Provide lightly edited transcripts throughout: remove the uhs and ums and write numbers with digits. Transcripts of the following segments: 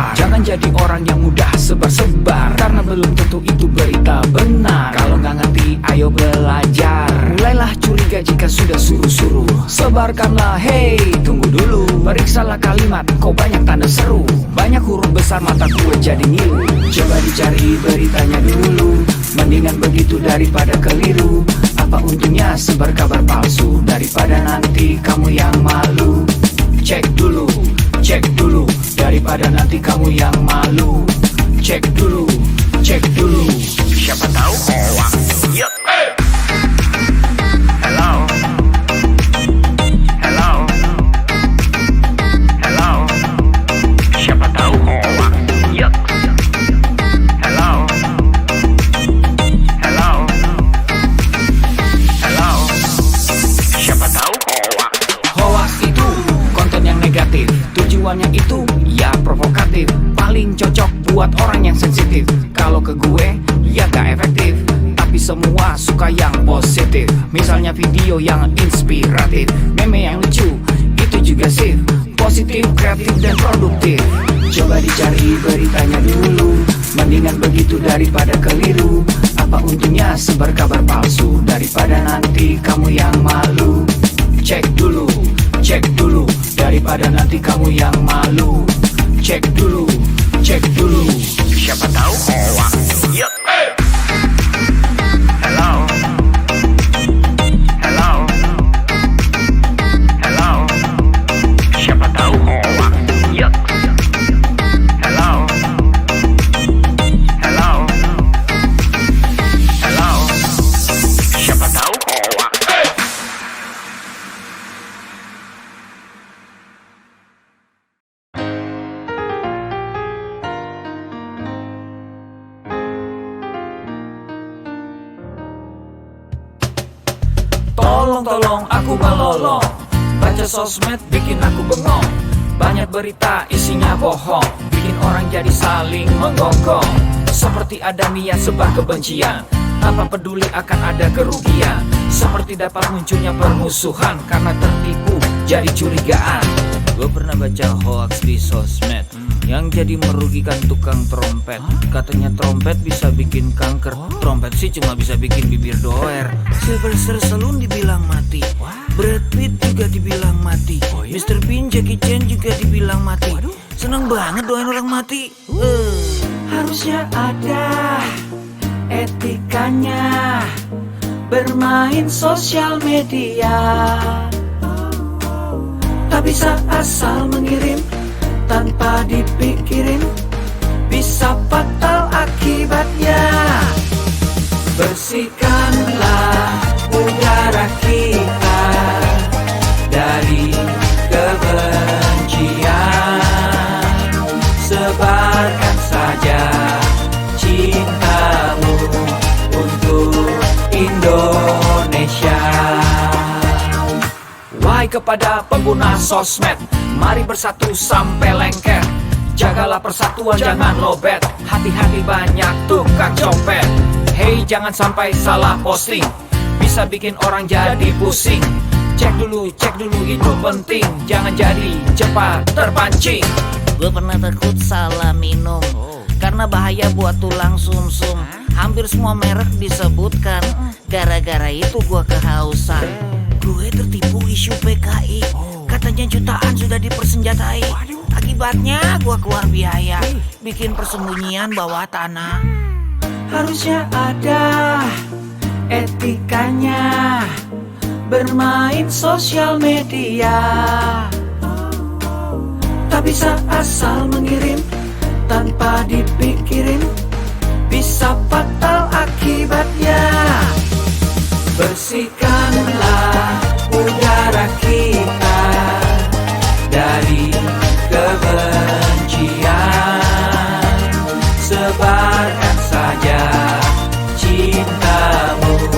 kabar. Jangan jadi orang yang mudah sebar-sebar, karena belum tentu itu berita benar. Kalau nggak ngerti, ayo belajar. Mulailah curiga jika sudah suruh-suruh. Sebarkanlah, hey, tunggu dulu. Periksalah kalimat, kok banyak tanda seru. Banyak huruf besar, mata gue jadi ngilu. Coba dicari beritanya dulu, mendingan begitu daripada keliru. Apa untungnya sebar kabar palsu, daripada nanti kamu yang malu. Cek dulu, daripada nanti kamu yang malu. Cek dulu, siapa tahu hoax. Yup. Hello, siapa tahu hoax. Yup. Hello, siapa tahu hoax. Hoax itu konten yang negatif, tujuannya itu ya provokatif. Paling cocok buat orang yang sensitif. Kalau ke gue ya gak efektif, tapi semua suka yang positif. Misalnya video yang inspiratif, meme yang lucu, itu juga sih positif, kreatif, dan produktif. Coba dicari beritanya dulu, mendingan begitu daripada keliru. Apa untungnya sebar kabar palsu, daripada nanti kamu yang malu. Cek dulu, daripada nanti kamu yang malu. Cek dulu, siapa tahu hoax. Yup. Hello, siapa tahu hoax. Yup. Hello, siapa tahu hoax. Tolong aku melolong, baca sosmed bikin aku bengong. Banyak berita isinya bohong, bikin orang jadi saling menggonggong. Seperti ada niat sebar kebencian, tanpa peduli akan ada kerugian. Seperti dapat munculnya permusuhan, karena tertipu jadi curigaan. Gue pernah baca hoax di sosmed, yang jadi merugikan tukang trompet. Katanya trompet bisa bikin kanker, trompet sih cuma bisa bikin bibir doer. Sylvester Stallone dibilang mati, Brad Pitt juga dibilang mati, Mr. Bean, Jackie Chan juga dibilang mati. Seneng banget doain orang mati. Harusnya ada etikanya bermain sosial media. Tak bisa asal mengirim tanpa dipikirin, bisa fatal akibatnya. Bersihkanlah udara kita dari kebencian. Sebarkan saja cintamu untuk Indonesia. Wahai kepada pengguna sosmed, mari bersatu sampai lengket. Jagalah persatuan, jangan lobet. Hati-hati banyak tukang copet. Hey, jangan sampai salah posting, bisa bikin orang jadi pusing. Cek dulu itu penting, jangan jadi cepat terpancing. Gue pernah takut salah minum, karena bahaya buat tulang sumsum. Hampir semua merek disebutkan, gara-gara itu gue kehausan. Gue tertipu isu PKI, katanya jutaan sudah dipersenjatai. Akibatnya gue keluar biaya, bikin persembunyian bawah tanah. Harusnya ada etikanya bermain sosial media. Tak bisa asal mengirim tanpa dipikirin, bisa fatal akibatnya. Bersihkanlah udara kita dari kebencian. Sebarkan saja cintamu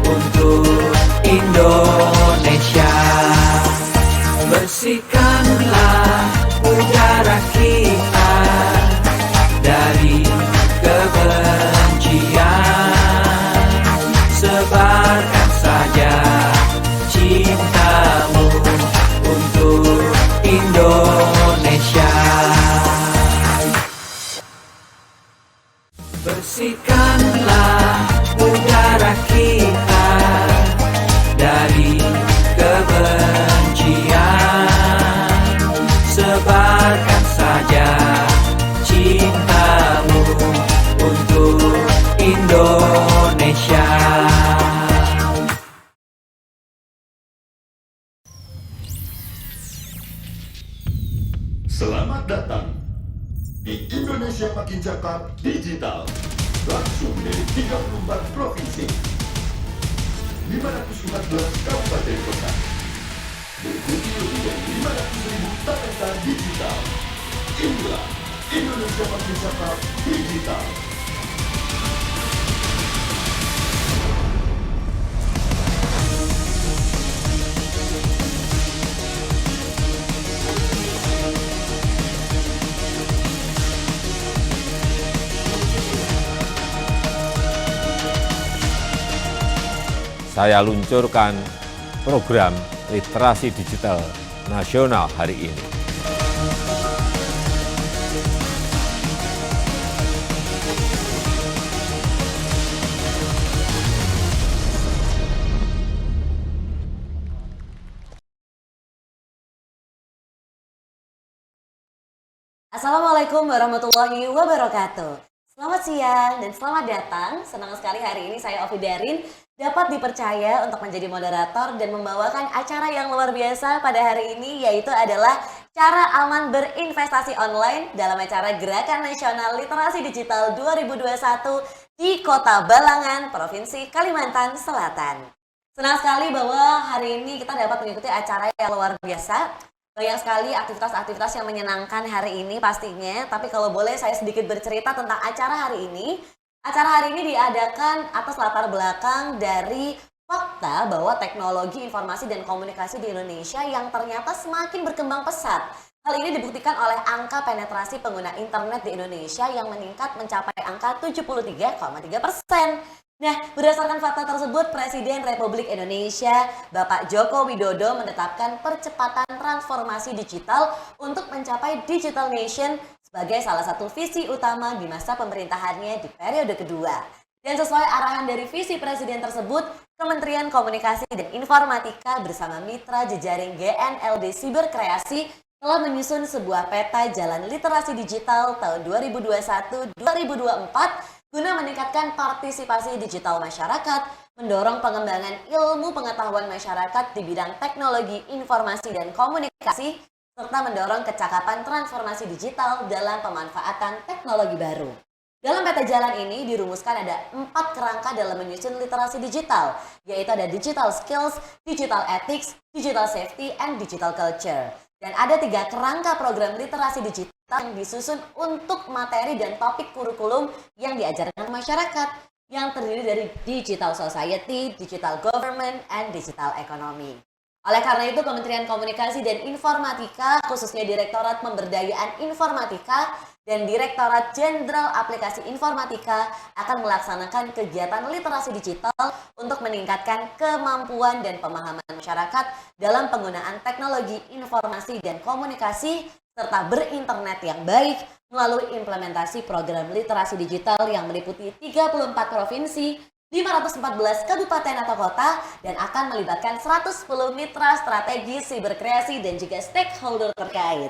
untuk Indonesia. Bersihkanlah udara kita dari kebencian. Sebarkan saja cintamu untuk Indonesia. Selamat datang di Indonesia Makin Cakap Digital. Langsung dari 34 provinsi, 514 kabupaten kota. Mengikuti lebih dari 500.000 talenta digital. Inilah Indonesia Makin Cakap Digital. Saya luncurkan program literasi digital nasional hari ini. Assalamualaikum warahmatullahi wabarakatuh. Selamat siang dan selamat datang. Senang sekali hari ini saya Ovi Darin dapat dipercaya untuk menjadi moderator dan membawakan acara yang luar biasa pada hari ini, yaitu adalah cara aman berinvestasi online dalam acara Gerakan Nasional Literasi Digital 2021 di Kota Balangan, Provinsi Kalimantan Selatan. Senang sekali bahwa hari ini kita dapat mengikuti acara yang luar biasa. Banyak sekali aktivitas-aktivitas yang menyenangkan hari ini pastinya, tapi kalau boleh saya sedikit bercerita tentang acara hari ini. Acara hari ini diadakan atas latar belakang dari fakta bahwa teknologi informasi dan komunikasi di Indonesia yang ternyata semakin berkembang pesat. Hal ini dibuktikan oleh angka penetrasi pengguna internet di Indonesia yang meningkat mencapai angka 73,3%. Nah, berdasarkan fakta tersebut, Presiden Republik Indonesia, Bapak Joko Widodo menetapkan percepatan transformasi digital untuk mencapai Digital Nation sebagai salah satu visi utama di masa pemerintahannya di periode kedua. Dan sesuai arahan dari visi Presiden tersebut, Kementerian Komunikasi dan Informatika bersama mitra jejaring GNLD Siberkreasi telah menyusun sebuah peta jalan literasi digital tahun 2021-2024 guna meningkatkan partisipasi digital masyarakat, mendorong pengembangan ilmu pengetahuan masyarakat di bidang teknologi, informasi, dan komunikasi, serta mendorong kecakapan transformasi digital dalam pemanfaatan teknologi baru. Dalam peta jalan ini dirumuskan ada 4 kerangka dalam menyusun literasi digital, yaitu ada digital skills, digital ethics, digital safety, and digital culture. Dan ada 3 kerangka program literasi digital yang disusun untuk materi dan topik kurikulum yang diajarkan masyarakat, yang terdiri dari digital society, digital government, and digital economy. Oleh karena itu, Kementerian Komunikasi dan Informatika, khususnya Direktorat Pemberdayaan Informatika dan Direktorat Jenderal Aplikasi Informatika akan melaksanakan kegiatan literasi digital untuk meningkatkan kemampuan dan pemahaman masyarakat dalam penggunaan teknologi informasi dan komunikasi serta berinternet yang baik melalui implementasi program literasi digital yang meliputi 34 provinsi, 514 kabupaten atau kota, dan akan melibatkan 110 mitra strategis siberkreasi dan juga stakeholder terkait.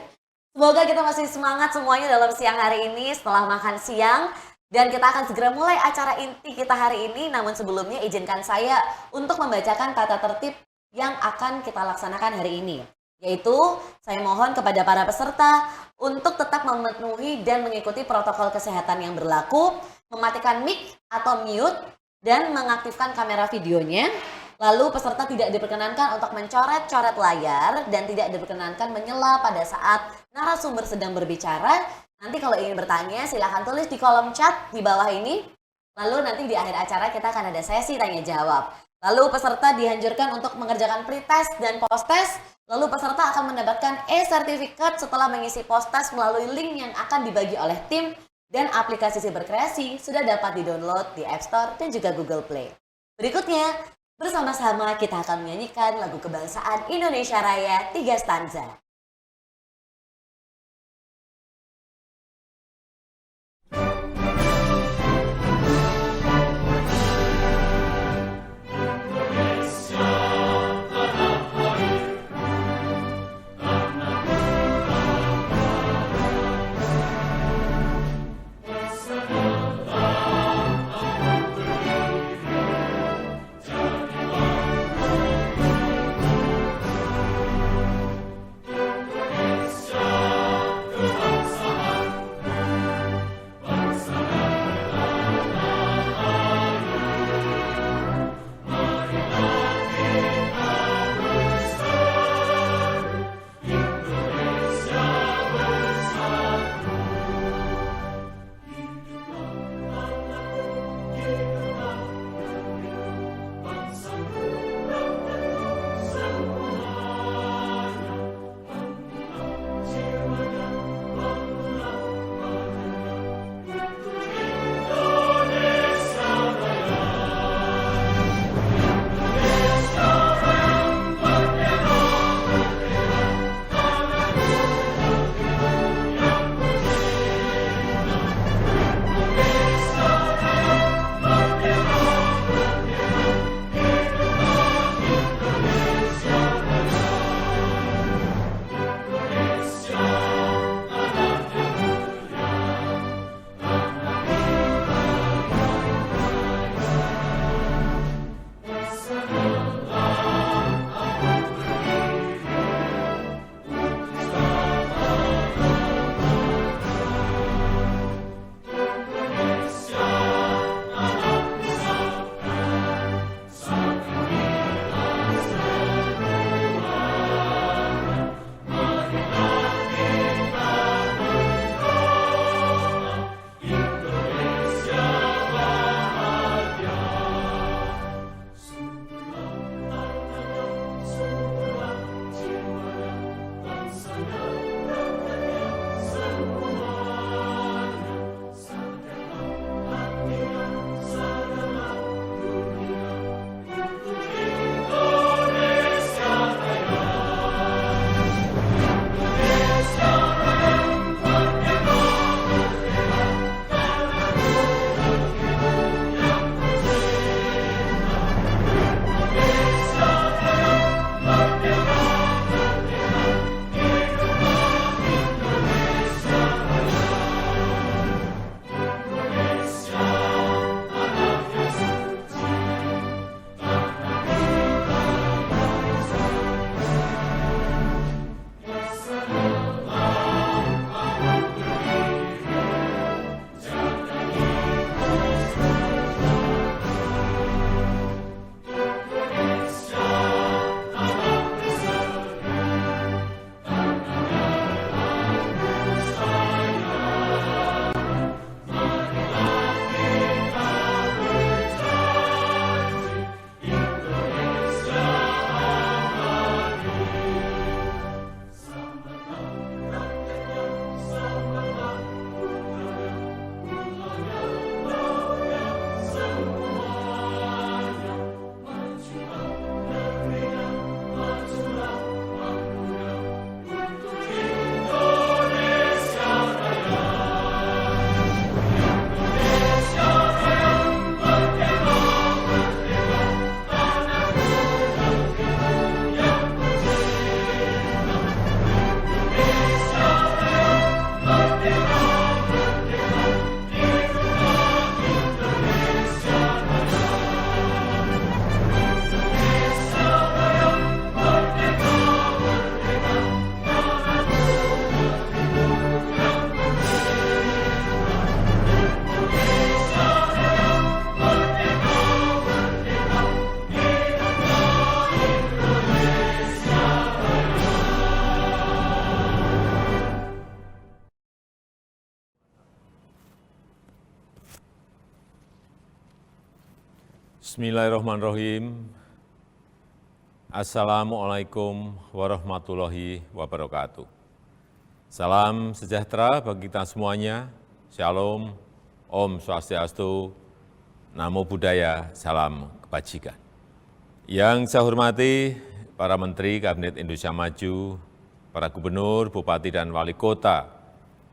Semoga kita masih semangat semuanya dalam siang hari ini setelah makan siang, dan kita akan segera mulai acara inti kita hari ini. Namun sebelumnya izinkan saya untuk membacakan tata tertib yang akan kita laksanakan hari ini. Yaitu, saya mohon kepada para peserta untuk tetap memenuhi dan mengikuti protokol kesehatan yang berlaku, mematikan mic atau mute, dan mengaktifkan kamera videonya. Lalu peserta tidak diperkenankan untuk mencoret-coret layar dan tidak diperkenankan menyela pada saat narasumber sedang berbicara. Nanti kalau ingin bertanya silahkan tulis di kolom chat di bawah ini. Lalu nanti di akhir acara kita akan ada sesi tanya jawab. Lalu peserta dianjurkan untuk mengerjakan pretest dan post-test. Lalu peserta akan mendapatkan e-sertifikat setelah mengisi post-test melalui link yang akan dibagi oleh tim, dan aplikasi Siberkreasi sudah dapat di-download di App Store dan juga Google Play. Berikutnya, bersama-sama kita akan menyanyikan lagu kebangsaan Indonesia Raya 3 stanza. Bismillahirrahmanirrahim. Assalamualaikum warahmatullahi wabarakatuh. Salam sejahtera bagi kita semuanya. Shalom, Om Swastiastu, Namo Buddhaya, salam kebajikan. Yang saya hormati para Menteri Kabinet Indonesia Maju, para Gubernur, Bupati, dan Wali Kota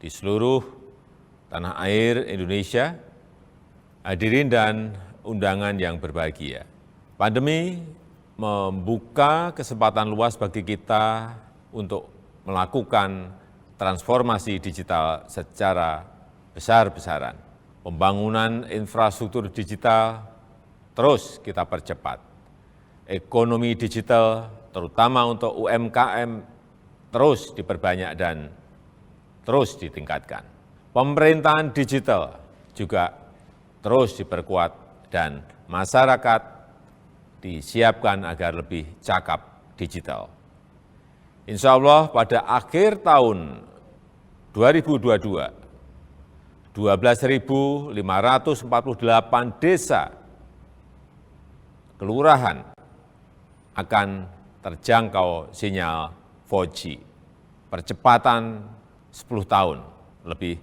di seluruh tanah air Indonesia, hadirin dan undangan yang berbahagia. Pandemi membuka kesempatan luas bagi kita untuk melakukan transformasi digital secara besar-besaran. Pembangunan infrastruktur digital terus kita percepat. Ekonomi digital, terutama untuk UMKM, terus diperbanyak dan terus ditingkatkan. Pemerintahan digital juga terus diperkuat dan masyarakat disiapkan agar lebih cakap digital. Insya Allah pada akhir tahun 2022, 12.548 desa kelurahan akan terjangkau sinyal 4G. Percepatan 10 tahun lebih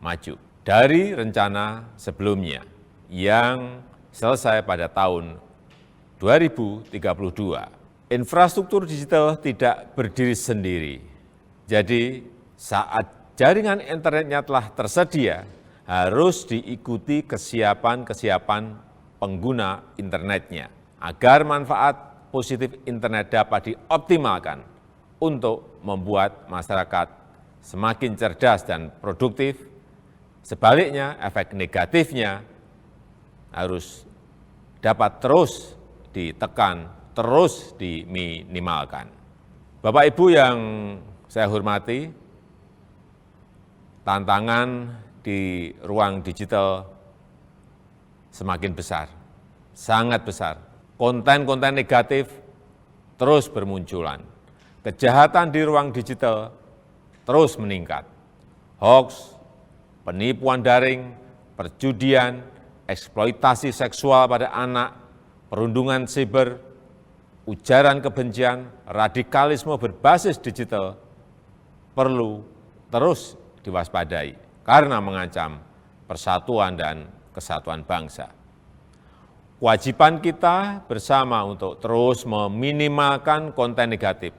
maju dari rencana sebelumnya yang selesai pada tahun 2032. Infrastruktur digital tidak berdiri sendiri. Jadi saat jaringan internetnya telah tersedia, harus diikuti kesiapan pengguna internetnya agar manfaat positif internet dapat dioptimalkan untuk membuat masyarakat semakin cerdas dan produktif. Sebaliknya, efek negatifnya harus dapat terus ditekan, terus diminimalkan. Bapak Ibu yang saya hormati, tantangan di ruang digital semakin besar, sangat besar. Konten-konten negatif terus bermunculan. Kejahatan di ruang digital terus meningkat. Hoax, penipuan daring, perjudian, eksploitasi seksual pada anak, perundungan siber, ujaran kebencian, radikalisme berbasis digital perlu terus diwaspadai karena mengancam persatuan dan kesatuan bangsa. Kewajiban kita bersama untuk terus meminimalkan konten negatif,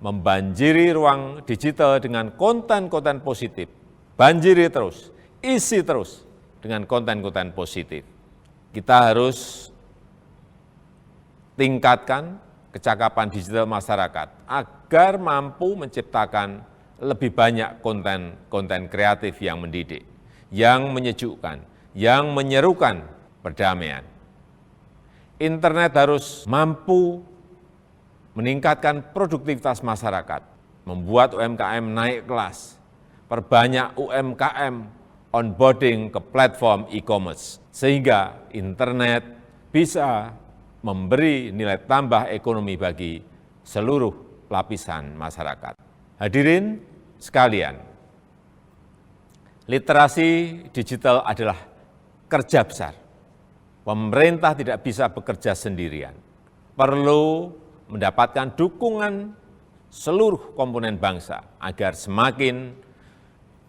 membanjiri ruang digital dengan konten-konten positif, banjiri terus, isi terus dengan konten-konten positif. Kita harus tingkatkan kecakapan digital masyarakat agar mampu menciptakan lebih banyak konten kreatif yang mendidik, yang menyejukkan, yang menyerukan perdamaian. Internet harus mampu meningkatkan produktivitas masyarakat, membuat UMKM naik kelas, perbanyak UMKM onboarding ke platform e-commerce, sehingga internet bisa memberi nilai tambah ekonomi bagi seluruh lapisan masyarakat. Hadirin sekalian, literasi digital adalah kerja besar. Pemerintah tidak bisa bekerja sendirian, perlu mendapatkan dukungan seluruh komponen bangsa agar semakin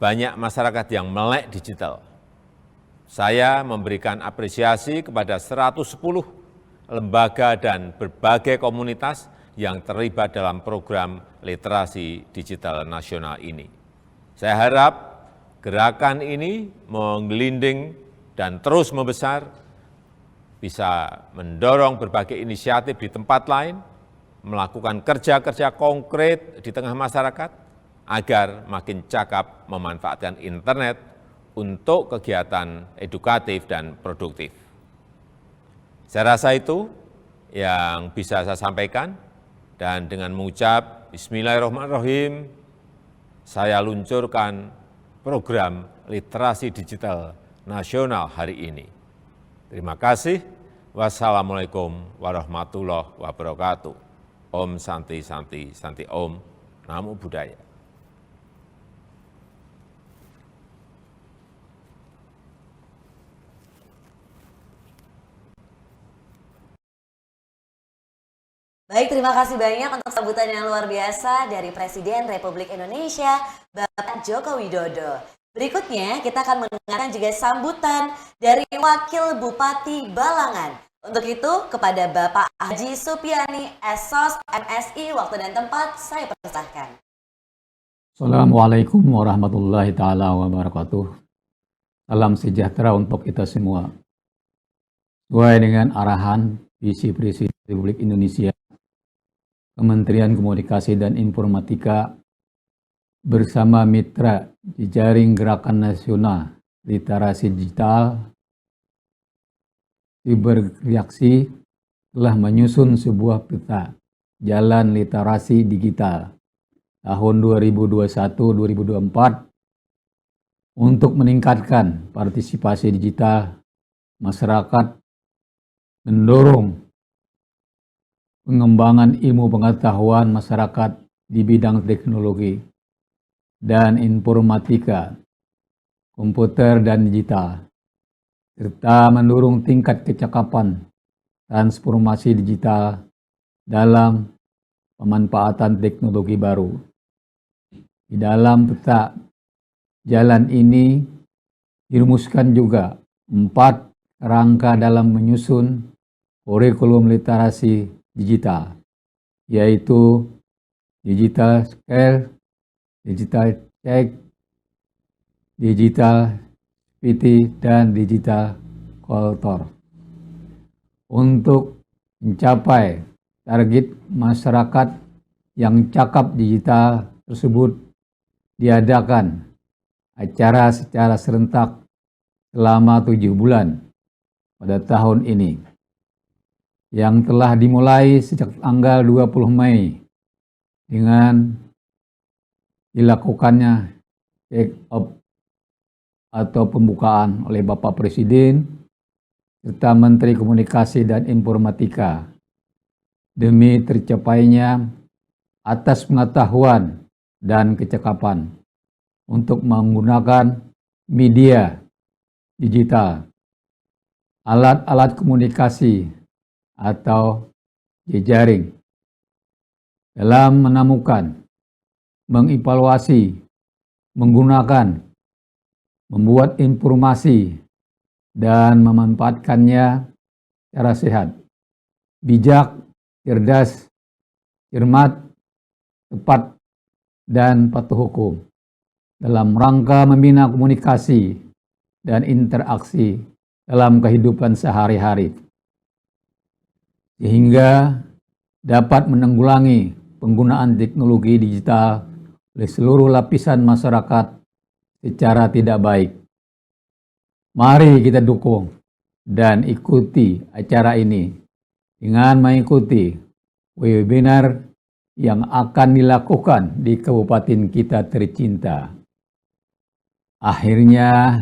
banyak masyarakat yang melek digital. Saya memberikan apresiasi kepada 110 lembaga dan berbagai komunitas yang terlibat dalam program literasi digital nasional ini. Saya harap gerakan ini menggelinding dan terus membesar, bisa mendorong berbagai inisiatif di tempat lain, melakukan kerja-kerja konkret di tengah masyarakat, agar makin cakap memanfaatkan internet untuk kegiatan edukatif dan produktif. Saya rasa itu yang bisa saya sampaikan, dan dengan mengucap Bismillahirrahmanirrahim, saya luncurkan program literasi digital nasional hari ini. Terima kasih. Wassalamualaikum warahmatullahi wabarakatuh. Om Santi Santi Santi Om. Namo Buddhaya. Baik, terima kasih banyak untuk sambutan yang luar biasa dari Presiden Republik Indonesia, Bapak Joko Widodo. Berikutnya kita akan mendengarkan juga sambutan dari Wakil Bupati Balangan. Untuk itu, kepada Bapak Haji Supiani, Esos MSI, waktu dan tempat saya persilahkan. Assalamualaikum warahmatullahi taala wabarakatuh. Salam sejahtera untuk kita semua. Sesuai dengan arahan visi Presiden Republik Indonesia, Kementerian Komunikasi dan Informatika bersama mitra Jejaring Gerakan Nasional Literasi Digital Siberreaksi telah menyusun sebuah peta jalan literasi digital tahun 2021-2024 untuk meningkatkan partisipasi digital masyarakat, mendorong pengembangan ilmu pengetahuan masyarakat di bidang teknologi dan informatika, komputer dan digital, serta mendorong tingkat kecakapan transformasi digital dalam pemanfaatan teknologi baru. Di dalam peta jalan ini dirumuskan juga 4 kerangka dalam menyusun kurikulum literasi digital, yaitu digital scale, digital check, digital PT, dan digital culture. Untuk mencapai target masyarakat yang cakap digital tersebut, diadakan acara secara serentak selama 7 bulan pada tahun ini, yang telah dimulai sejak tanggal 20 Mei dengan dilakukannya check up atau pembukaan oleh Bapak Presiden serta Menteri Komunikasi dan Informatika demi tercapainya atas pengetahuan dan kecakapan untuk menggunakan media digital, alat-alat komunikasi atau jejaring dalam menemukan, mengevaluasi, menggunakan, membuat informasi, dan memanfaatkannya secara sehat, bijak, cerdas, cermat, tepat, dan patuh hukum dalam rangka membina komunikasi dan interaksi dalam kehidupan sehari-hari, sehingga dapat menanggulangi penggunaan teknologi digital oleh seluruh lapisan masyarakat secara tidak baik. Mari kita dukung dan ikuti acara ini dengan mengikuti webinar yang akan dilakukan di kabupaten kita tercinta. Akhirnya,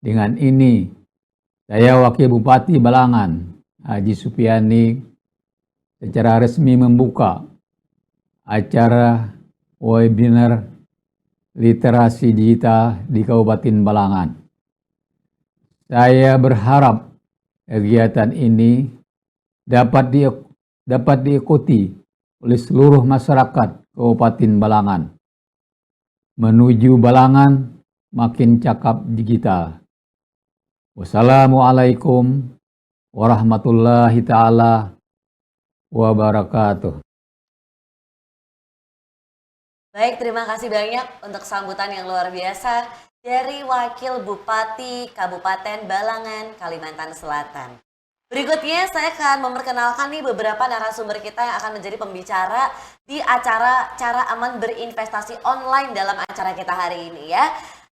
dengan ini, saya Wakil Bupati Balangan, Haji Supiani, secara resmi membuka acara webinar literasi digital di Kabupaten Balangan. Saya berharap kegiatan ini dapat diikuti oleh seluruh masyarakat Kabupaten Balangan menuju Balangan makin cakap digital. Wassalamualaikum warahmatullahi taala wabarakatuh. Baik, terima kasih banyak untuk sambutan yang luar biasa dari Wakil Bupati Kabupaten Balangan, Kalimantan Selatan. Berikutnya saya akan memperkenalkan nih beberapa narasumber kita yang akan menjadi pembicara di acara Cara Aman Berinvestasi Online dalam acara kita hari ini ya.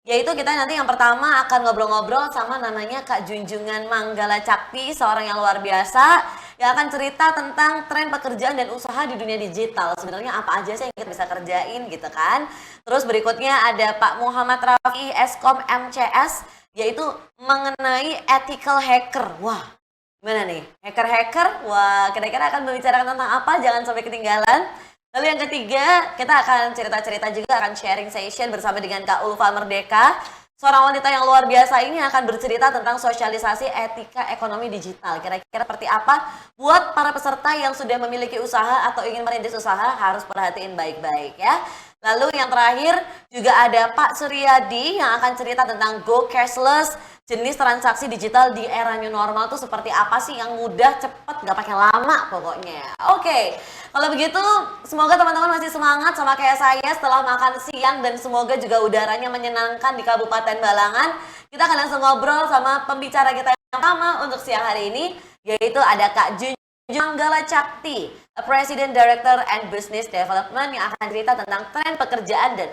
Yaitu kita nanti yang pertama akan ngobrol-ngobrol sama namanya Kak Junjungan Manggala Cakti, seorang yang luar biasa yang akan cerita tentang tren pekerjaan dan usaha di dunia digital. Sebenarnya apa aja sih yang kita bisa kerjain gitu kan. Terus berikutnya ada Pak Muhammad Rafi, Eskom MCS, yaitu mengenai ethical hacker. Wah, gimana nih? Hacker-hacker? Wah, kira-kira akan membicarakan tentang apa? Jangan sampai ketinggalan. Lalu yang ketiga, kita akan cerita-cerita juga, akan sharing session bersama dengan Kak Ulfa Merdeka, Seorang wanita yang luar biasa ini akan bercerita tentang sosialisasi etika ekonomi digital. Kira-kira seperti apa buat para peserta yang sudah memiliki usaha atau ingin merintis usaha harus perhatiin baik-baik ya. Lalu yang terakhir juga ada Pak Suryadi yang akan cerita tentang go cashless, jenis transaksi digital di era new normal tuh seperti apa sih yang mudah, cepat, nggak pakai lama pokoknya. Oke, kalau begitu semoga teman-teman masih semangat sama kayak saya setelah makan siang dan semoga juga udaranya menyenangkan di Kabupaten Balangan. Kita akan langsung ngobrol sama pembicara kita yang pertama untuk siang hari ini, yaitu ada Kak Junjung Manggala Cakti, President Director and Business Development yang akan cerita tentang tren pekerjaan dan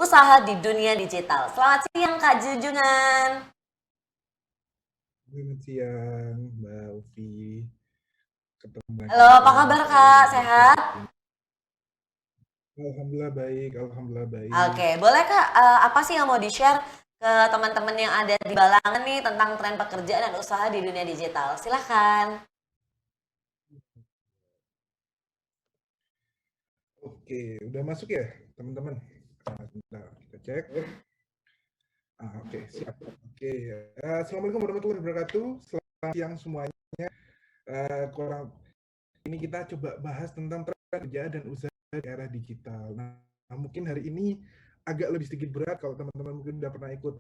usaha di dunia digital. Selamat siang Kak Junjungan. Selamat siang, Mbak Ufi. Halo, apa kabar Kak? Sehat? Alhamdulillah baik, alhamdulillah baik. Oke, boleh Kak, apa sih yang mau di-share ke teman-teman yang ada di Balangan nih tentang tren pekerjaan dan usaha di dunia digital? Silahkan. Oke, udah masuk ya, teman-teman? Sebentar, kita cek. Oke, siap. Oke, Assalamualaikum warahmatullahi wabarakatuh. Selamat siang semuanya. Kurang ini kita coba bahas tentang tren pekerjaan dan usaha di era digital. Nah, mungkin hari ini agak lebih sedikit berat kalau teman-teman mungkin udah pernah ikut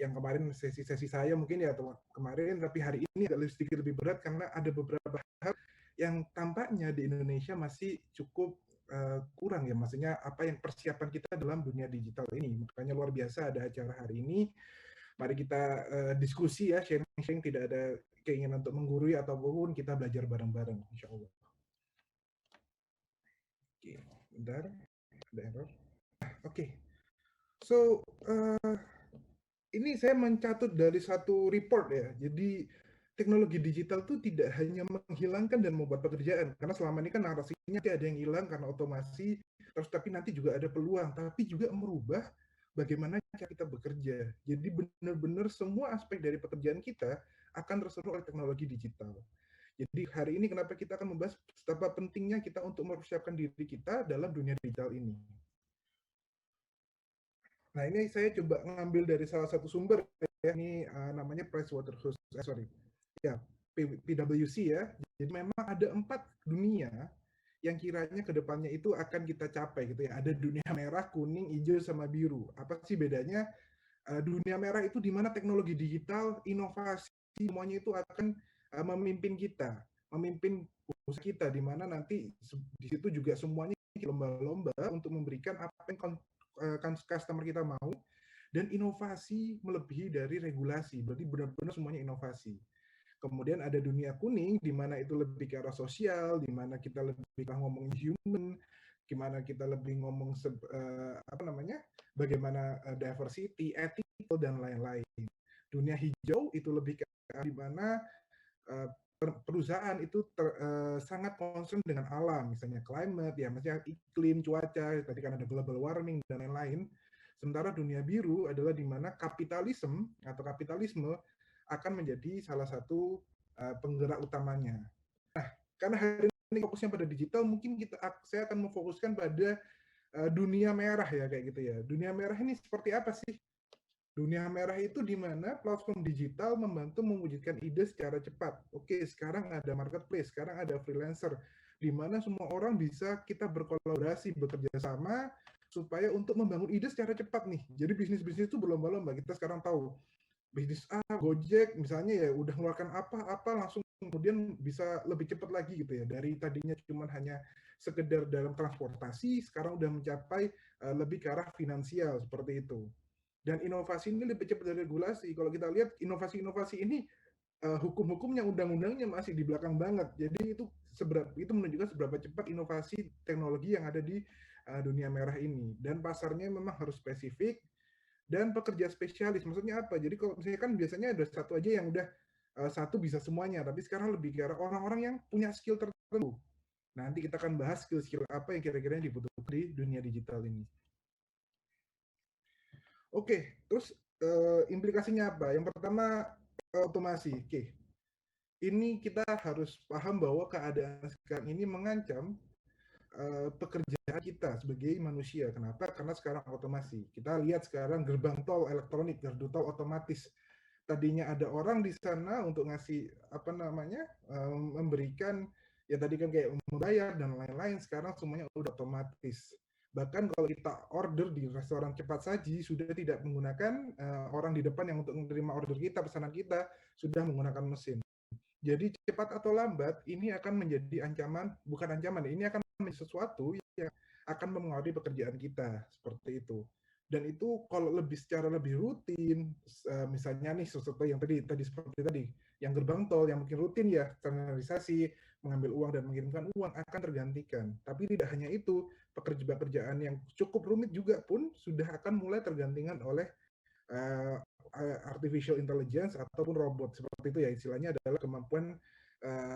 yang kemarin sesi-sesi saya mungkin ya atau kemarin, tapi hari ini agak sedikit lebih berat karena ada beberapa hal yang tampaknya di Indonesia masih cukup kurang ya, maksudnya apa yang persiapan kita dalam dunia digital ini. Makanya luar biasa ada acara hari ini. Mari kita diskusi ya, sharing-sharing, tidak ada keinginan untuk menggurui ataupun kita belajar bareng-bareng, insya Allah. Oke, bentar, ada error. Oke, so ini saya mencatut dari satu report ya. Jadi teknologi digital itu tidak hanya menghilangkan dan membuat pekerjaan, karena selama ini kan narasinya ada yang hilang karena otomasi, terus tapi nanti juga ada peluang, tapi juga merubah bagaimana cara kita bekerja. Jadi benar-benar semua aspek dari pekerjaan kita akan tersentuh oleh teknologi digital. Jadi hari ini kenapa kita akan membahas betapa pentingnya kita untuk mempersiapkan diri kita dalam dunia digital ini. Nah, ini saya coba ngambil dari salah satu sumber ya, ini namanya PricewaterhouseCoopers, ya, PwC ya. Jadi memang ada 4 dunia yang kiranya kedepannya itu akan kita capai gitu ya. Ada dunia merah, kuning, hijau, sama biru. Apa sih bedanya? Dunia merah itu di mana teknologi digital, inovasi, semuanya itu akan memimpin kita, memimpin usaha kita, di mana nanti di situ juga semuanya lomba-lomba untuk memberikan apa yang customer kita mau, dan inovasi melebihi dari regulasi, berarti benar-benar semuanya inovasi. Kemudian ada dunia kuning, di mana itu lebih ke arah sosial, di mana kita lebih ngomong human, gimana kita lebih ngomong bagaimana diversity, ethical, dan lain-lain. Dunia hijau itu lebih ke arah di mana perusahaan itu sangat concern dengan alam, misalnya climate, ya maksudnya iklim, cuaca, tadi kan ada global warming dan lain-lain. Sementara dunia biru adalah di mana kapitalisme akan menjadi salah satu penggerak utamanya. Nah, karena hari ini fokusnya pada digital, mungkin saya akan memfokuskan pada dunia merah ya, kayak gitu ya. Dunia merah ini seperti apa sih? Dunia merah itu di mana platform digital membantu mewujudkan ide secara cepat. Oke, sekarang ada marketplace, sekarang ada freelancer, di mana semua orang bisa kita berkolaborasi, bekerja sama, supaya untuk membangun ide secara cepat nih. Jadi bisnis-bisnis itu berlomba-lomba. Kita sekarang tahu, bisnis A, Gojek misalnya ya, udah mengeluarkan apa-apa langsung kemudian bisa lebih cepat lagi gitu ya. Dari tadinya cuma hanya sekedar dalam transportasi, sekarang udah mencapai lebih ke arah finansial, seperti itu. Dan inovasi ini lebih cepat dari regulasi. Kalau kita lihat inovasi-inovasi ini hukum-hukumnya, undang-undangnya masih di belakang banget. Jadi itu menunjukkan seberapa cepat inovasi teknologi yang ada di dunia merah ini. Dan pasarnya memang harus spesifik dan pekerja spesialis. Maksudnya apa? Jadi kalau misalnya kan biasanya ada satu aja yang udah satu bisa semuanya, tapi sekarang lebih ke arah orang-orang yang punya skill tertentu. Nanti kita akan bahas skill-skill apa yang kira-kira dibutuhkan di dunia digital ini. Oke, terus implikasinya apa? Yang pertama, otomasi. Oke, ini kita harus paham bahwa keadaan sekarang ini mengancam pekerjaan kita sebagai manusia. Kenapa? Karena sekarang otomasi. Kita lihat sekarang gerbang tol elektronik, gardu tol otomatis. Tadinya ada orang di sana untuk ngasih apa namanya, memberikan ya tadi kan kayak membayar dan lain-lain. Sekarang semuanya udah otomatis. Bahkan kalau kita order di restoran cepat saji sudah tidak menggunakan orang di depan yang untuk menerima order kita, pesanan kita sudah menggunakan mesin. Jadi cepat atau lambat ini akan menjadi ancaman, bukan ancaman, ini akan menjadi sesuatu yang akan mempengaruhi pekerjaan kita seperti itu. Dan itu kalau secara lebih rutin, misalnya nih sesuatu yang tadi seperti tadi, yang gerbang tol yang mungkin rutin ya, standarisasi, mengambil uang dan mengirimkan uang akan tergantikan. Tapi tidak hanya itu, pekerjaan yang cukup rumit juga pun sudah akan mulai tergantikan oleh artificial intelligence ataupun robot seperti itu ya, istilahnya adalah kemampuan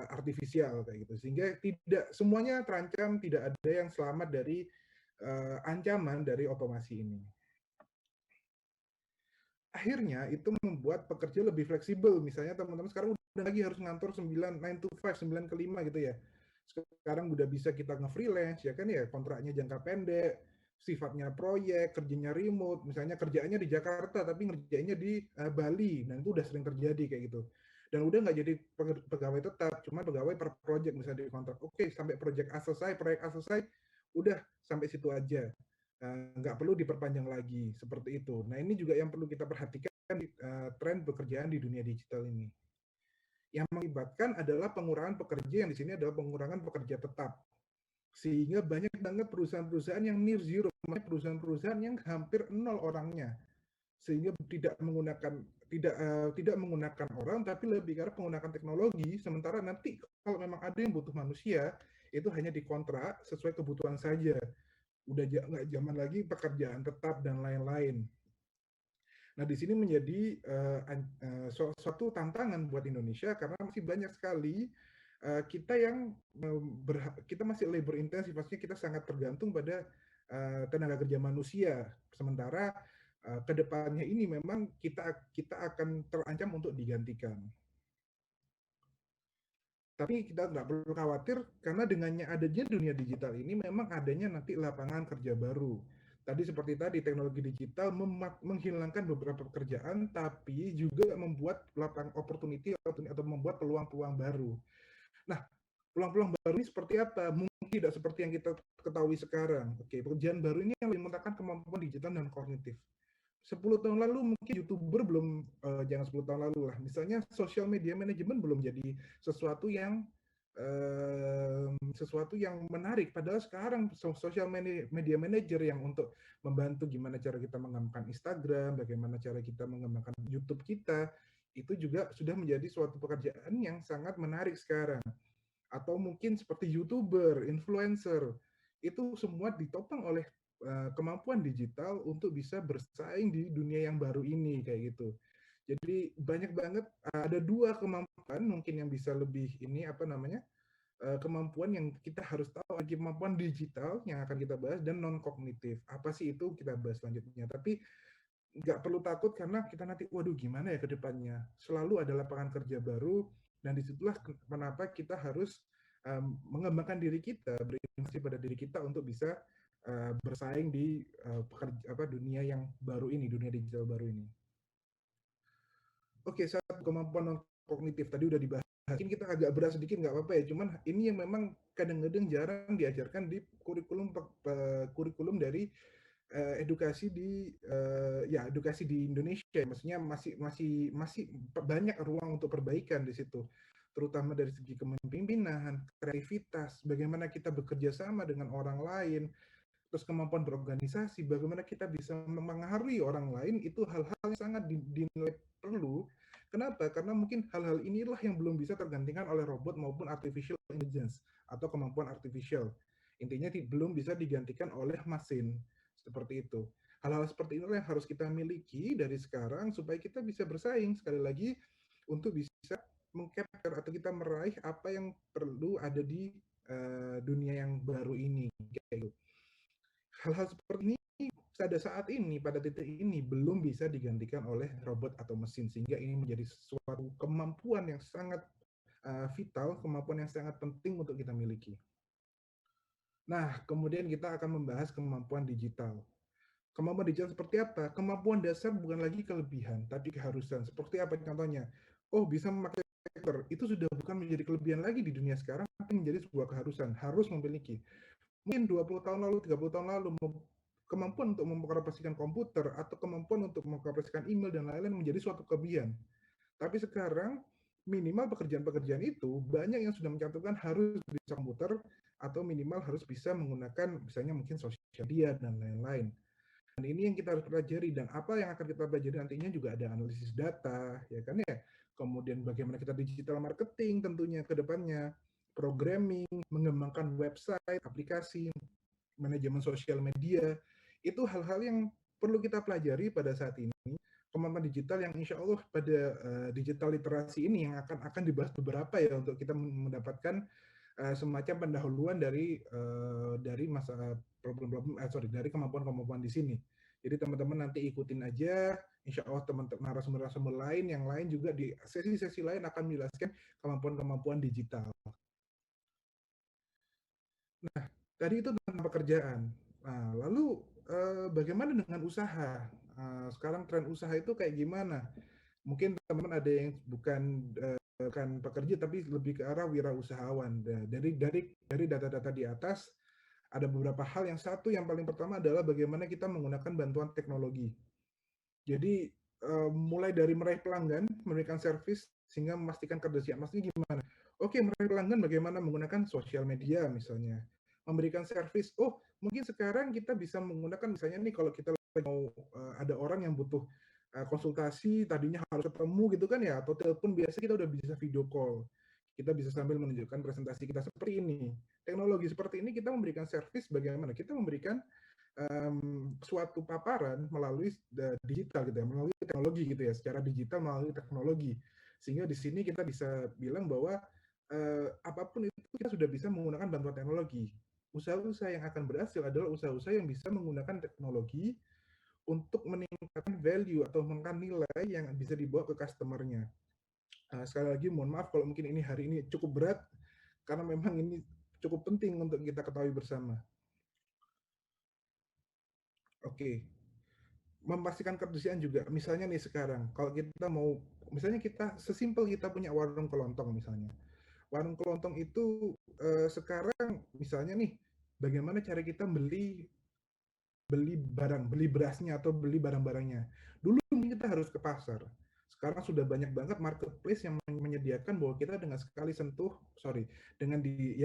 artifisial kayak gitu, sehingga tidak semuanya terancam, tidak ada yang selamat dari ancaman dari otomasi ini. Akhirnya itu membuat pekerja lebih fleksibel. Misalnya teman-teman sekarang udah lagi harus ngantor 9 to 5, 9 ke 5 gitu ya. Sekarang udah bisa kita nge-freelance ya kan ya, kontraknya jangka pendek, sifatnya proyek, kerjanya remote, misalnya kerjaannya di Jakarta tapi ngerjainnya di Bali. Dan itu udah sering terjadi kayak gitu. Dan udah nggak jadi pegawai tetap, cuma pegawai per project misalnya di kontrak. Oke, sampai proyek A selesai, udah sampai situ aja. Nggak perlu diperpanjang lagi seperti itu. Nah ini juga yang perlu kita perhatikan di tren pekerjaan di dunia digital ini. Yang mengakibatkan adalah pengurangan pekerja, yang di sini adalah pengurangan pekerja tetap. Sehingga banyak banget perusahaan-perusahaan yang near zero, perusahaan-perusahaan yang hampir nol orangnya. Sehingga tidak menggunakan orang, tapi lebih karena penggunaan teknologi. Sementara nanti kalau memang ada yang butuh manusia, itu hanya dikontrak sesuai kebutuhan saja. Udah nggak zaman lagi pekerjaan tetap dan lain-lain. Nah, di sini menjadi suatu tantangan buat Indonesia karena masih banyak sekali kita yang kita masih labor intensif, maksudnya kita sangat tergantung pada tenaga kerja manusia. Sementara kedepannya ini memang kita akan terancam untuk digantikan. Tapi kita nggak perlu khawatir karena dengannya adanya dunia digital ini memang adanya nanti lapangan kerja baru. Tadi seperti tadi teknologi digital menghilangkan beberapa pekerjaan tapi juga membuat lapangan opportunity atau membuat peluang-peluang baru. Nah, peluang-peluang baru ini seperti apa? Mungkin tidak seperti yang kita ketahui sekarang. Oke, pekerjaan baru ini yang menggunakan kemampuan digital dan kognitif. 10 tahun lalu mungkin YouTuber belum, jangan 10 tahun lalu lah, misalnya social media management belum jadi sesuatu yang menarik. Padahal sekarang social media manager yang untuk membantu gimana cara kita mengembangkan Instagram, bagaimana cara kita mengembangkan YouTube kita, itu juga sudah menjadi suatu pekerjaan yang sangat menarik sekarang. Atau mungkin seperti YouTuber, influencer, itu semua ditopang oleh kemampuan digital untuk bisa bersaing di dunia yang baru ini kayak gitu. Jadi banyak banget, ada dua kemampuan mungkin yang bisa lebih ini apa namanya, kemampuan yang kita harus tahu, kemampuan digital yang akan kita bahas dan non kognitif. Apa sih itu kita bahas selanjutnya. Tapi nggak perlu takut karena kita nanti waduh gimana ya ke depannya. Selalu ada lapangan kerja baru dan disitulah kenapa kita harus mengembangkan diri kita, berinvestasi pada diri kita untuk bisa bersaing di dunia yang baru ini, dunia digital baru ini. Oke, satu kemampuan non kognitif tadi udah dibahas. Mungkin kita agak berat sedikit nggak apa-apa ya, cuman ini yang memang kadang-kadang jarang diajarkan di kurikulum dari edukasi di edukasi di Indonesia. Maksudnya masih banyak ruang untuk perbaikan di situ, terutama dari segi kepemimpinan, kreativitas, bagaimana kita bekerja sama dengan orang lain, terus kemampuan berorganisasi, bagaimana kita bisa mempengaruhi orang lain, itu hal-hal yang sangat dinilai perlu. Kenapa? Karena mungkin hal-hal inilah yang belum bisa tergantikan oleh robot maupun artificial intelligence atau kemampuan artificial. Intinya belum bisa digantikan oleh mesin. Seperti itu. Hal-hal seperti inilah yang harus kita miliki dari sekarang supaya kita bisa bersaing sekali lagi untuk bisa mengcapture atau kita meraih apa yang perlu ada di dunia yang baru ini. Hal-hal seperti ini pada saat ini, pada titik ini belum bisa digantikan oleh robot atau mesin, sehingga ini menjadi suatu kemampuan yang sangat vital, kemampuan yang sangat penting untuk kita miliki. Nah, kemudian kita akan membahas kemampuan digital. Kemampuan digital seperti apa? Kemampuan dasar bukan lagi kelebihan, tapi keharusan. Seperti apa contohnya? Oh, bisa memakai komputer. Itu sudah bukan menjadi kelebihan lagi di dunia sekarang, tapi menjadi sebuah keharusan. Harus memiliki. Mungkin 20 tahun lalu, 30 tahun lalu, kemampuan untuk mengoperasikan komputer atau kemampuan untuk mengoperasikan email dan lain-lain menjadi suatu kelebihan. Tapi sekarang minimal pekerjaan-pekerjaan itu banyak yang sudah mencantumkan harus bisa komputer atau minimal harus bisa menggunakan misalnya mungkin sosial media dan lain-lain. Dan ini yang kita harus pelajari, dan apa yang akan kita pelajari nantinya juga ada analisis data, ya kan ya. Kemudian bagaimana kita digital marketing tentunya ke depannya, programming, mengembangkan website, aplikasi, manajemen sosial media, itu hal-hal yang perlu kita pelajari pada saat ini. Kemampuan digital yang insya Allah pada digital literasi ini yang akan dibahas beberapa ya untuk kita mendapatkan semacam pendahuluan dari masa dari kemampuan-kemampuan di sini. Jadi teman-teman nanti ikutin aja, insya Allah teman-teman narasumber-narasumber lain yang lain juga di sesi-sesi lain akan menjelaskan kemampuan-kemampuan digital. Nah, tadi itu tentang pekerjaan. Nah, lalu bagaimana dengan usaha? Sekarang tren usaha itu kayak gimana? Mungkin teman-teman ada yang bukan pekerja tapi lebih ke arah wirausahawan. Dari data-data di atas ada beberapa hal. Yang satu yang paling pertama adalah bagaimana kita menggunakan bantuan teknologi. Jadi mulai dari meraih pelanggan, memberikan servis sehingga memastikan kebersihan. Maksudnya gimana? Oke, meraih pelanggan bagaimana menggunakan sosial media misalnya. Memberikan servis. Oh, mungkin sekarang kita bisa menggunakan misalnya nih kalau kita mau ada orang yang butuh konsultasi, tadinya harus ketemu gitu kan ya, atau telepon, biasa kita udah bisa video call. Kita bisa sambil menunjukkan presentasi kita seperti ini. Teknologi seperti ini kita memberikan servis bagaimana? Kita memberikan suatu paparan melalui digital gitu ya, melalui teknologi gitu ya, secara digital melalui teknologi. Sehingga di sini kita bisa bilang bahwa apapun itu kita sudah bisa menggunakan bantuan teknologi. Usaha-usaha yang akan berhasil adalah usaha-usaha yang bisa menggunakan teknologi untuk meningkatkan value atau meningkatkan nilai yang bisa dibawa ke customer-nya. Sekali lagi mohon maaf kalau mungkin ini hari ini cukup berat, karena memang ini cukup penting untuk kita ketahui bersama. Oke, memastikan kebersihan juga. Misalnya nih sekarang, kalau kita mau, misalnya kita sesimpel kita punya warung kelontong misalnya. Warung kelontong itu sekarang misalnya nih, bagaimana cara kita beli berasnya atau beli barang-barangnya. Dulu kita harus ke pasar. Sekarang sudah banyak banget marketplace yang menyediakan bahwa kita dengan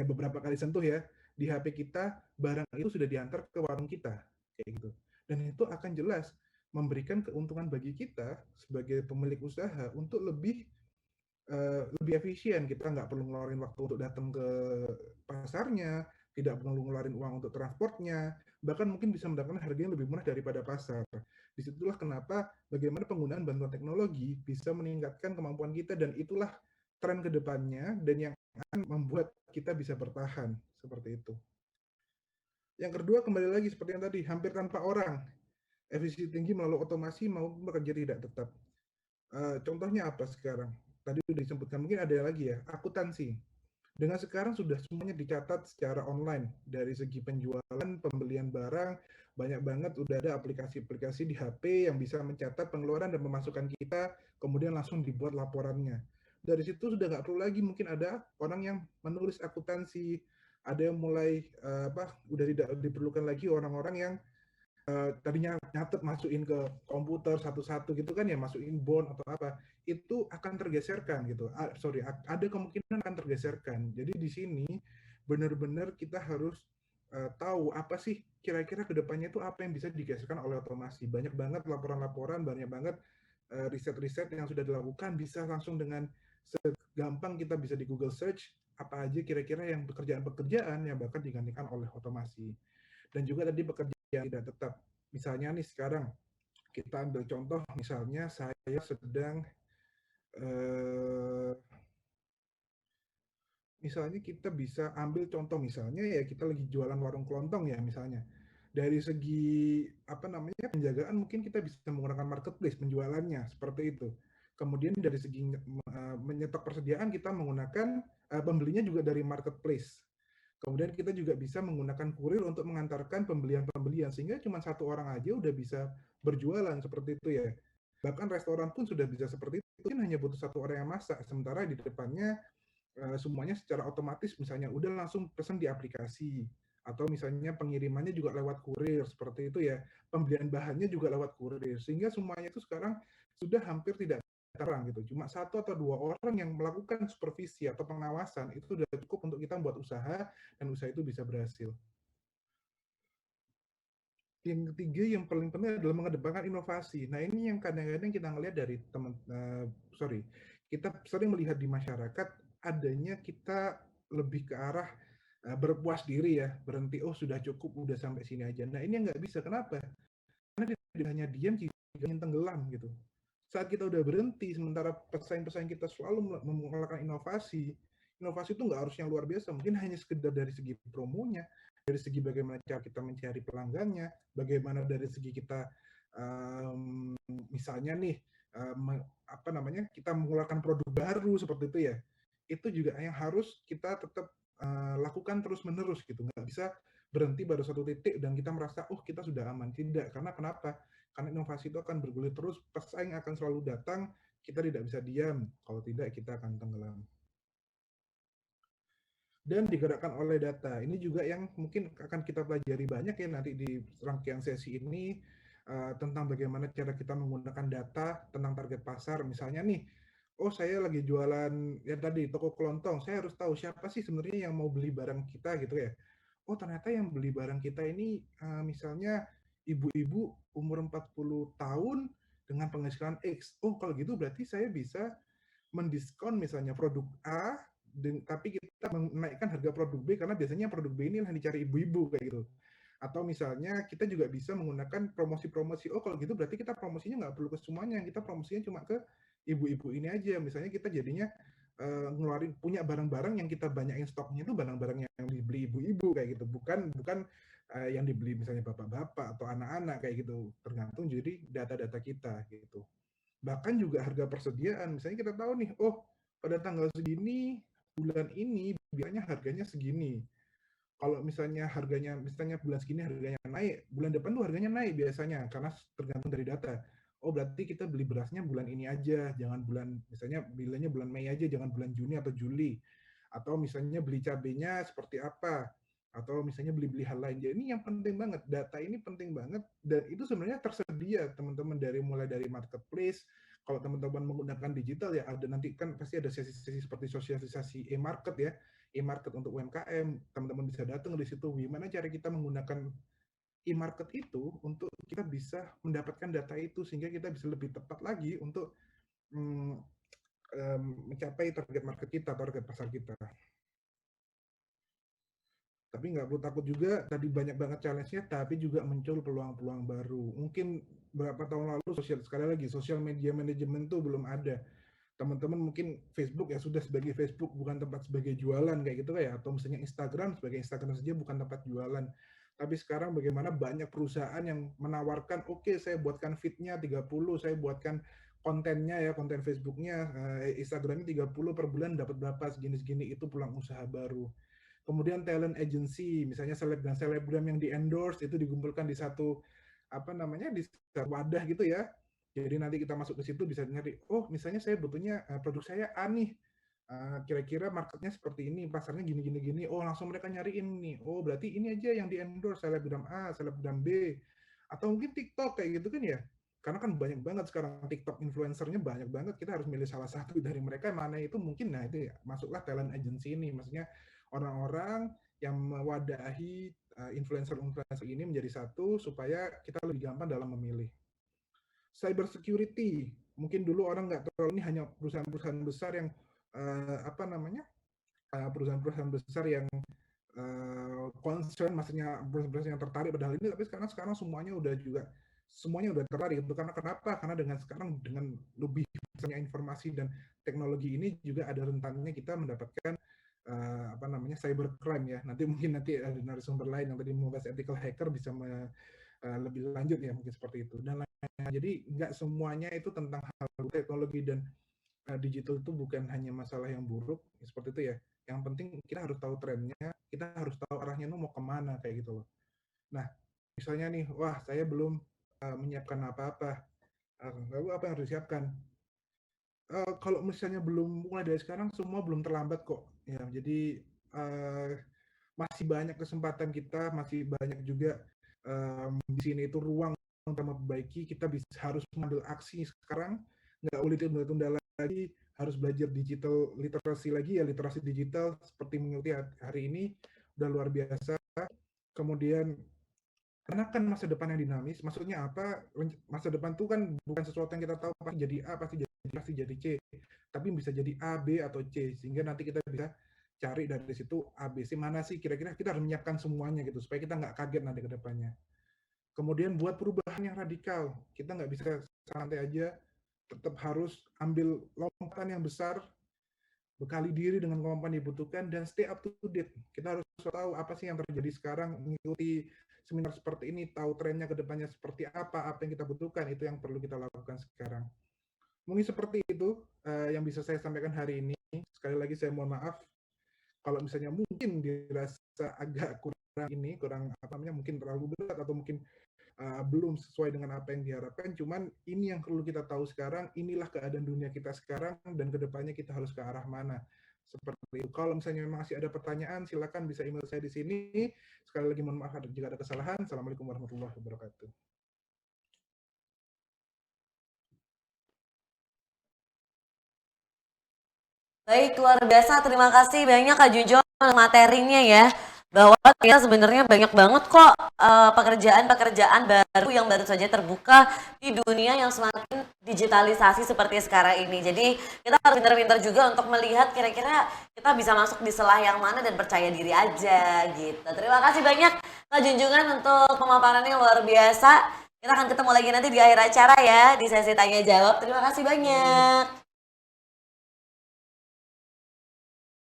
beberapa kali sentuh ya, di HP kita barang itu sudah diantar ke warung kita, kayak gitu. Dan itu akan jelas memberikan keuntungan bagi kita sebagai pemilik usaha untuk lebih efisien. Kita nggak perlu ngeluarin waktu untuk datang ke pasarnya, tidak perlu ngeluarin uang untuk transportnya, bahkan mungkin bisa mendapatkan harga yang lebih murah daripada pasar. Disitulah kenapa bagaimana penggunaan bantuan teknologi bisa meningkatkan kemampuan kita, dan itulah tren kedepannya dan yang akan membuat kita bisa bertahan seperti itu. Yang kedua, kembali lagi seperti yang tadi, hampir tanpa orang, efisiensi tinggi melalui otomasi maupun bekerja tidak tetap. Contohnya apa sekarang? Tadi sudah disebutkan, mungkin ada lagi ya, akuntansi. Dengan sekarang sudah semuanya dicatat secara online. Dari segi penjualan, pembelian barang, banyak banget udah ada aplikasi-aplikasi di HP yang bisa mencatat pengeluaran dan pemasukan kita, kemudian langsung dibuat laporannya. Dari situ sudah nggak perlu lagi mungkin ada orang yang menulis akuntansi, ada yang mulai udah tidak diperlukan lagi orang-orang yang tadinya nyatet masukin ke komputer satu-satu gitu kan ya, masukin bond atau apa, itu akan tergeserkan gitu. Ada kemungkinan akan tergeserkan. Jadi di sini benar-benar kita harus tahu apa sih kira-kira kedepannya itu apa yang bisa digeserkan oleh otomasi. Banyak banget laporan-laporan, banyak banget riset-riset yang sudah dilakukan, bisa langsung dengan segampang kita bisa di Google search apa aja kira-kira yang pekerjaan-pekerjaan yang bakal digantikan oleh otomasi. Dan juga tadi pekerjaan tidak tetap. Misalnya nih sekarang kita ambil contoh, misalnya saya sedang misalnya kita bisa ambil contoh, misalnya ya kita lagi jualan warung kelontong ya misalnya. Dari segi penjagaan mungkin kita bisa menggunakan marketplace penjualannya seperti itu. Kemudian dari segi menyetok persediaan kita menggunakan pembelinya juga dari marketplace. Kemudian kita juga bisa menggunakan kurir untuk mengantarkan pembelian-pembelian sehingga cuma satu orang aja udah bisa berjualan seperti itu ya. Bahkan restoran pun sudah bisa seperti itu, mungkin hanya butuh satu orang yang masak, sementara di depannya semuanya secara otomatis misalnya udah langsung pesan di aplikasi atau misalnya pengirimannya juga lewat kurir seperti itu ya, pembelian bahannya juga lewat kurir sehingga semuanya itu sekarang sudah hampir tidak terang gitu, cuma satu atau dua orang yang melakukan supervisi atau pengawasan itu sudah cukup untuk kita buat usaha dan usaha itu bisa berhasil. Yang ketiga yang paling penting adalah mengedepankan inovasi. Nah ini yang kadang-kadang kita ngelihat dari kita sering melihat di masyarakat adanya kita lebih ke arah berpuas diri ya, berhenti, oh sudah cukup, udah sampai sini aja. Nah ini nggak bisa, kenapa? Karena dia hanya diam, juga ingin tenggelam gitu. Saat kita udah berhenti, sementara pesaing-pesaing kita selalu melakukan inovasi, inovasi itu nggak harus yang luar biasa, mungkin hanya sekedar dari segi promonya, dari segi bagaimana cara kita mencari pelanggannya, bagaimana dari segi kita misalnya nih kita mengeluarkan produk baru seperti itu ya, itu juga yang harus kita tetap lakukan terus-menerus gitu, nggak bisa berhenti pada satu titik dan kita merasa oh kita sudah aman, tidak, karena kenapa? Karena inovasi itu akan bergulir terus, pesaing akan selalu datang, kita tidak bisa diam, kalau tidak kita akan tenggelam. Dan digerakkan oleh data. Ini juga yang mungkin akan kita pelajari banyak ya nanti di rangkaian sesi ini tentang bagaimana cara kita menggunakan data tentang target pasar. Misalnya nih, oh saya lagi jualan ya tadi toko kelontong, saya harus tahu siapa sih sebenarnya yang mau beli barang kita gitu ya. Oh ternyata yang beli barang kita ini misalnya ibu-ibu umur 40 tahun dengan penghasilan X. Oh kalau gitu berarti saya bisa mendiskon misalnya produk A tapi kita menaikkan harga produk B karena biasanya produk B ini yang dicari ibu-ibu kayak gitu. Atau misalnya kita juga bisa menggunakan promosi-promosi. Oh kalau gitu berarti kita promosinya nggak perlu ke semuanya, kita promosinya cuma ke ibu-ibu ini aja. Misalnya kita jadinya ngeluarin punya barang-barang yang kita banyakin stoknya itu barang-barang yang dibeli ibu-ibu kayak gitu, bukan yang dibeli misalnya bapak-bapak atau anak-anak kayak gitu. Tergantung jadi data-data kita gitu. Bahkan juga harga persediaan, misalnya kita tahu nih, oh pada tanggal segini bulan ini biasanya harganya segini. Kalau misalnya bulan segini harganya naik, bulan depan tuh harganya naik biasanya karena tergantung dari data. Oh berarti kita beli berasnya bulan ini aja, jangan misalnya bilangnya bulan Mei aja, jangan bulan Juni atau Juli. Atau misalnya beli cabenya seperti apa, atau misalnya beli-beli hal lain. Jadi ini yang penting banget, data ini penting banget dan itu sebenarnya tersedia teman-teman mulai dari marketplace. Kalau teman-teman menggunakan digital ya ada nanti kan pasti ada sesi-sesi seperti sosialisasi e-market ya, e-market untuk UMKM, teman-teman bisa datang di situ. Gimana cara kita menggunakan e-market itu untuk kita bisa mendapatkan data itu sehingga kita bisa lebih tepat lagi untuk mencapai target market kita, target pasar kita. Tapi nggak perlu takut juga, tadi banyak banget challenge-nya, tapi juga muncul peluang-peluang baru. Mungkin beberapa tahun lalu, sekali lagi, sosial media manajemen itu belum ada. Teman-teman mungkin Facebook ya sudah sebagai Facebook, bukan tempat sebagai jualan kayak gitu ya, atau misalnya Instagram sebagai Instagram saja bukan tempat jualan. Tapi sekarang bagaimana banyak perusahaan yang menawarkan, oke, saya buatkan feed-nya 30, saya buatkan kontennya ya, konten Facebook-nya, Instagram-nya 30 per bulan dapat berapa, segini-segini, itu peluang usaha baru. Kemudian talent agency, misalnya selebgram yang di endorse itu dikumpulkan di satu di satu wadah gitu ya. Jadi nanti kita masuk ke situ bisa nyari, oh misalnya saya butuhnya produk saya A nih, kira-kira marketnya seperti ini, pasarnya gini, oh langsung mereka nyariin nih, oh berarti ini aja yang di endorse, selebgram A, selebgram B, atau mungkin TikTok kayak gitu kan ya. Karena kan banyak banget sekarang TikTok influencernya banyak banget, kita harus milih salah satu dari mereka mana itu mungkin, nah itu ya, masuklah talent agency ini, maksudnya orang-orang yang mewadahi influencer-influencer ini menjadi satu supaya kita lebih gampang dalam memilih. Cyber security, mungkin dulu orang nggak tahu ini hanya perusahaan-perusahaan besar yang perusahaan-perusahaan besar yang concern, maksudnya perusahaan-perusahaan yang tertarik pada hal ini, tapi sekarang semuanya udah tertarik itu karena kenapa? Karena dengan lebih misalnya informasi dan teknologi ini juga ada rentannya kita mendapatkan cybercrime ya. Nanti ada narasumber lain yang tadi membahas ethical hacker bisa lebih lanjut ya mungkin seperti itu. Dan lain-lain. Jadi nggak semuanya itu tentang hal teknologi dan digital itu bukan hanya masalah yang buruk seperti itu ya. Yang penting kita harus tahu trennya, kita harus tahu arahnya mau kemana kayak gitu loh. Nah, misalnya nih, wah saya belum menyiapkan apa-apa. Lalu apa yang harus disiapkan? Kalau misalnya belum mulai dari sekarang, semua belum terlambat kok. Ya, jadi masih banyak kesempatan kita, masih banyak juga di sini itu ruang untuk memperbaiki. Kita harus mengambil aksi sekarang, nggak boleh tunda-tunda lagi, harus belajar digital literasi lagi ya, literasi digital seperti mengikuti hari ini udah luar biasa. Kemudian karena kan masa depan yang dinamis, maksudnya apa? Masa depan itu kan bukan sesuatu yang kita tahu pasti jadi A, pasti jadi C, tapi bisa jadi A, B atau C, sehingga nanti kita bisa cari dari situ A, B, C mana sih kira-kira kita harus menyiapkan semuanya gitu supaya kita nggak kaget nanti ke depannya. Kemudian buat perubahan yang radikal, kita nggak bisa santai aja, tetap harus ambil lompatan yang besar, bekali diri dengan kemampuan yang dibutuhkan, dan stay up to date. Kita harus tahu apa sih yang terjadi sekarang, mengikuti seminar seperti ini, tahu trennya ke depannya seperti apa yang kita butuhkan, itu yang perlu kita lakukan sekarang. Mungkin seperti itu yang bisa saya sampaikan hari ini. Sekali lagi saya mohon maaf kalau misalnya mungkin dirasa agak kurang mungkin terlalu berat atau mungkin belum sesuai dengan apa yang diharapkan. Cuman ini yang perlu kita tahu sekarang, inilah keadaan dunia kita sekarang dan kedepannya kita harus ke arah mana. Seperti itu. Kalau misalnya memang masih ada pertanyaan, silakan bisa email saya di sini. Sekali lagi mohon maaf jika ada kesalahan. Assalamualaikum warahmatullahi wabarakatuh. Baik, luar biasa. Terima kasih banyak Kak Junjo materinya ya. Bahwa kita sebenarnya banyak banget kok pekerjaan-pekerjaan baru yang baru saja terbuka di dunia yang semakin digitalisasi seperti sekarang ini. Jadi kita harus pintar-pintar juga untuk melihat kira-kira kita bisa masuk di celah yang mana dan percaya diri aja gitu. Terima kasih banyak Kak Junjungan untuk pemaparannya luar biasa. Kita akan ketemu lagi nanti di akhir acara ya, di sesi tanya jawab. Terima kasih banyak.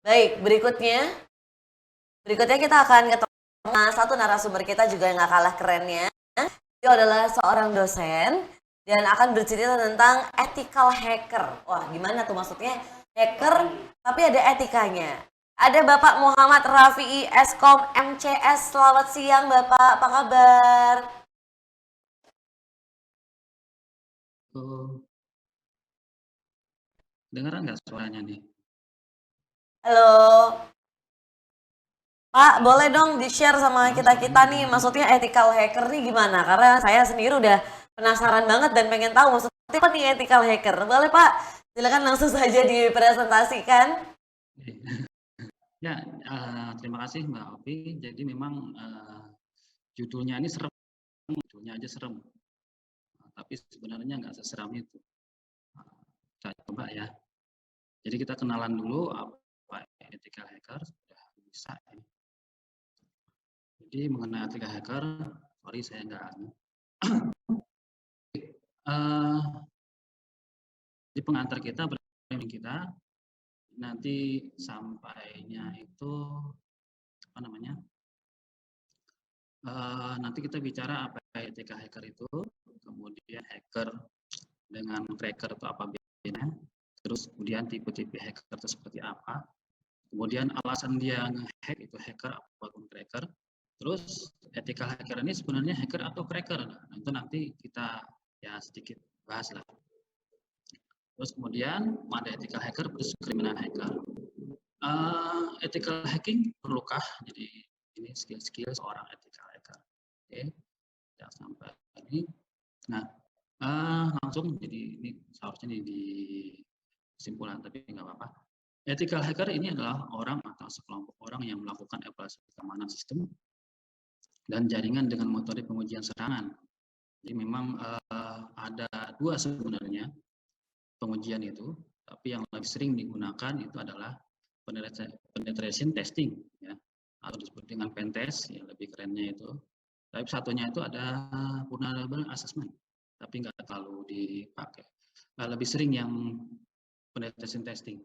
Baik, berikutnya kita akan ketemu satu narasumber kita juga yang gak kalah kerennya. Dia adalah seorang dosen dan akan bercerita tentang ethical hacker. Wah, gimana tuh maksudnya? Hacker tapi ada etikanya. Ada Bapak Muhammad Rafi'i Eskom MCS. Selamat siang Bapak, apa kabar? Dengeran nggak suaranya nih? Halo. Pak, boleh dong di-share sama kita-kita nih, maksudnya ethical hacker nih gimana? Karena saya sendiri udah penasaran banget dan pengen tahu maksudnya apa nih ethical hacker. Boleh Pak, silakan langsung saja dipresentasikan. Ya, terima kasih Mbak Opi. Jadi memang judulnya ini serem, judulnya aja serem. Tapi sebenarnya nggak seseram itu. Saya coba ya. Jadi kita kenalan dulu apa ethical hacker, sudah bisa ya. Jadi mengenai ethical hacker, sorry saya nggak di pengantar kita nanti sampainya itu apa namanya? Nanti kita bicara apa ethical hacker itu, kemudian hacker dengan cracker itu apa bedanya, terus kemudian tipe-tipe hacker itu seperti apa, kemudian alasan dia nge-hack itu hacker ataupun cracker, terus ethical hacker ini sebenarnya hacker atau cracker, nah, itu nanti kita ya sedikit bahas lah. Terus kemudian ada ethical hacker versus criminal hacker. Ethical hacking perlukah? Jadi ini skill-skill seorang ethical hacker. Oke, jangan sampai ini. Nah, langsung jadi ini seharusnya di kesimpulan tapi nggak apa-apa. Ethical hacker ini adalah orang atau sekelompok orang yang melakukan evaluasi keamanan sistem dan jaringan dengan metode pengujian serangan. Jadi memang ada dua sebenarnya pengujian itu, tapi yang lebih sering digunakan itu adalah penetration testing, ya, atau disebut dengan pentest, ya lebih kerennya itu. Tapi satunya itu ada vulnerable assessment, tapi nggak terlalu dipakai. Lebih sering yang penetration testing.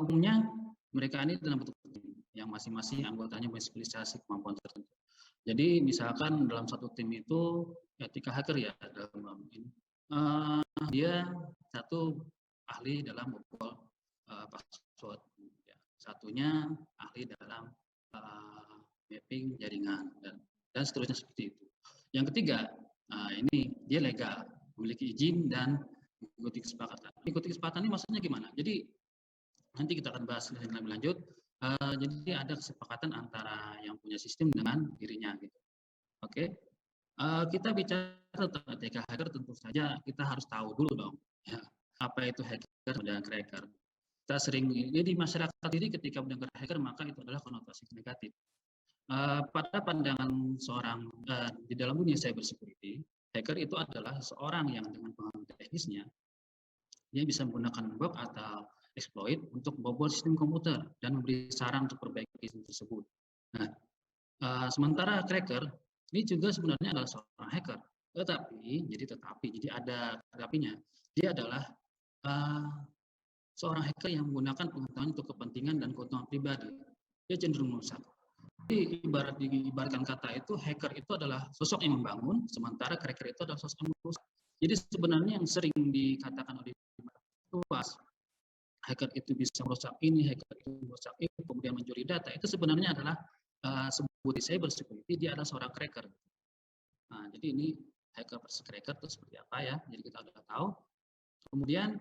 Umumnya mereka ini dalam bentuk tim, yang masing-masing anggotanya berspesialisasi kemampuan tertentu. Jadi misalkan dalam satu tim itu ethical hacker ya dalam ini. Dia satu ahli dalam membobol password satunya ahli dalam mapping jaringan dan seterusnya seperti itu. Yang ketiga, ini dia legal, memiliki izin dan mengikuti kesepakatan. Mengikuti kesepakatan ini maksudnya gimana? Jadi nanti kita akan bahas lebih lanjut. Jadi ada kesepakatan antara yang punya sistem dengan dirinya gitu. Oke. Kita bicara tentang etika hacker, tentu saja kita harus tahu dulu dong, ya, apa itu hacker dan cracker. Kita sering di masyarakat ini ketika mendengar hacker maka itu adalah konotasi negatif. Pada pandangan seorang di dalam dunia cyber security, hacker itu adalah seorang yang dengan pengetahuan teknisnya dia bisa menggunakan bug atau exploit untuk membobol sistem komputer dan memberi saran untuk perbaiki sistem tersebut. Nah, sementara cracker ini juga sebenarnya adalah seorang hacker, jadi ada tetapinya. Dia adalah seorang hacker yang menggunakan pengetahuan untuk kepentingan dan keuntungan pribadi. Dia cenderung merusak. Jadi diibaratkan kata itu, hacker itu adalah sosok yang membangun, sementara cracker itu adalah sosok yang merusak. Jadi sebenarnya yang sering dikatakan oleh luas, hacker itu bisa merusak ini, hacker itu merusak itu, kemudian mencuri data, itu sebenarnya adalah sebut di cyber security dia adalah seorang cracker. Nah, jadi ini hacker versus cracker itu seperti apa ya? Jadi kita sudah tahu. Kemudian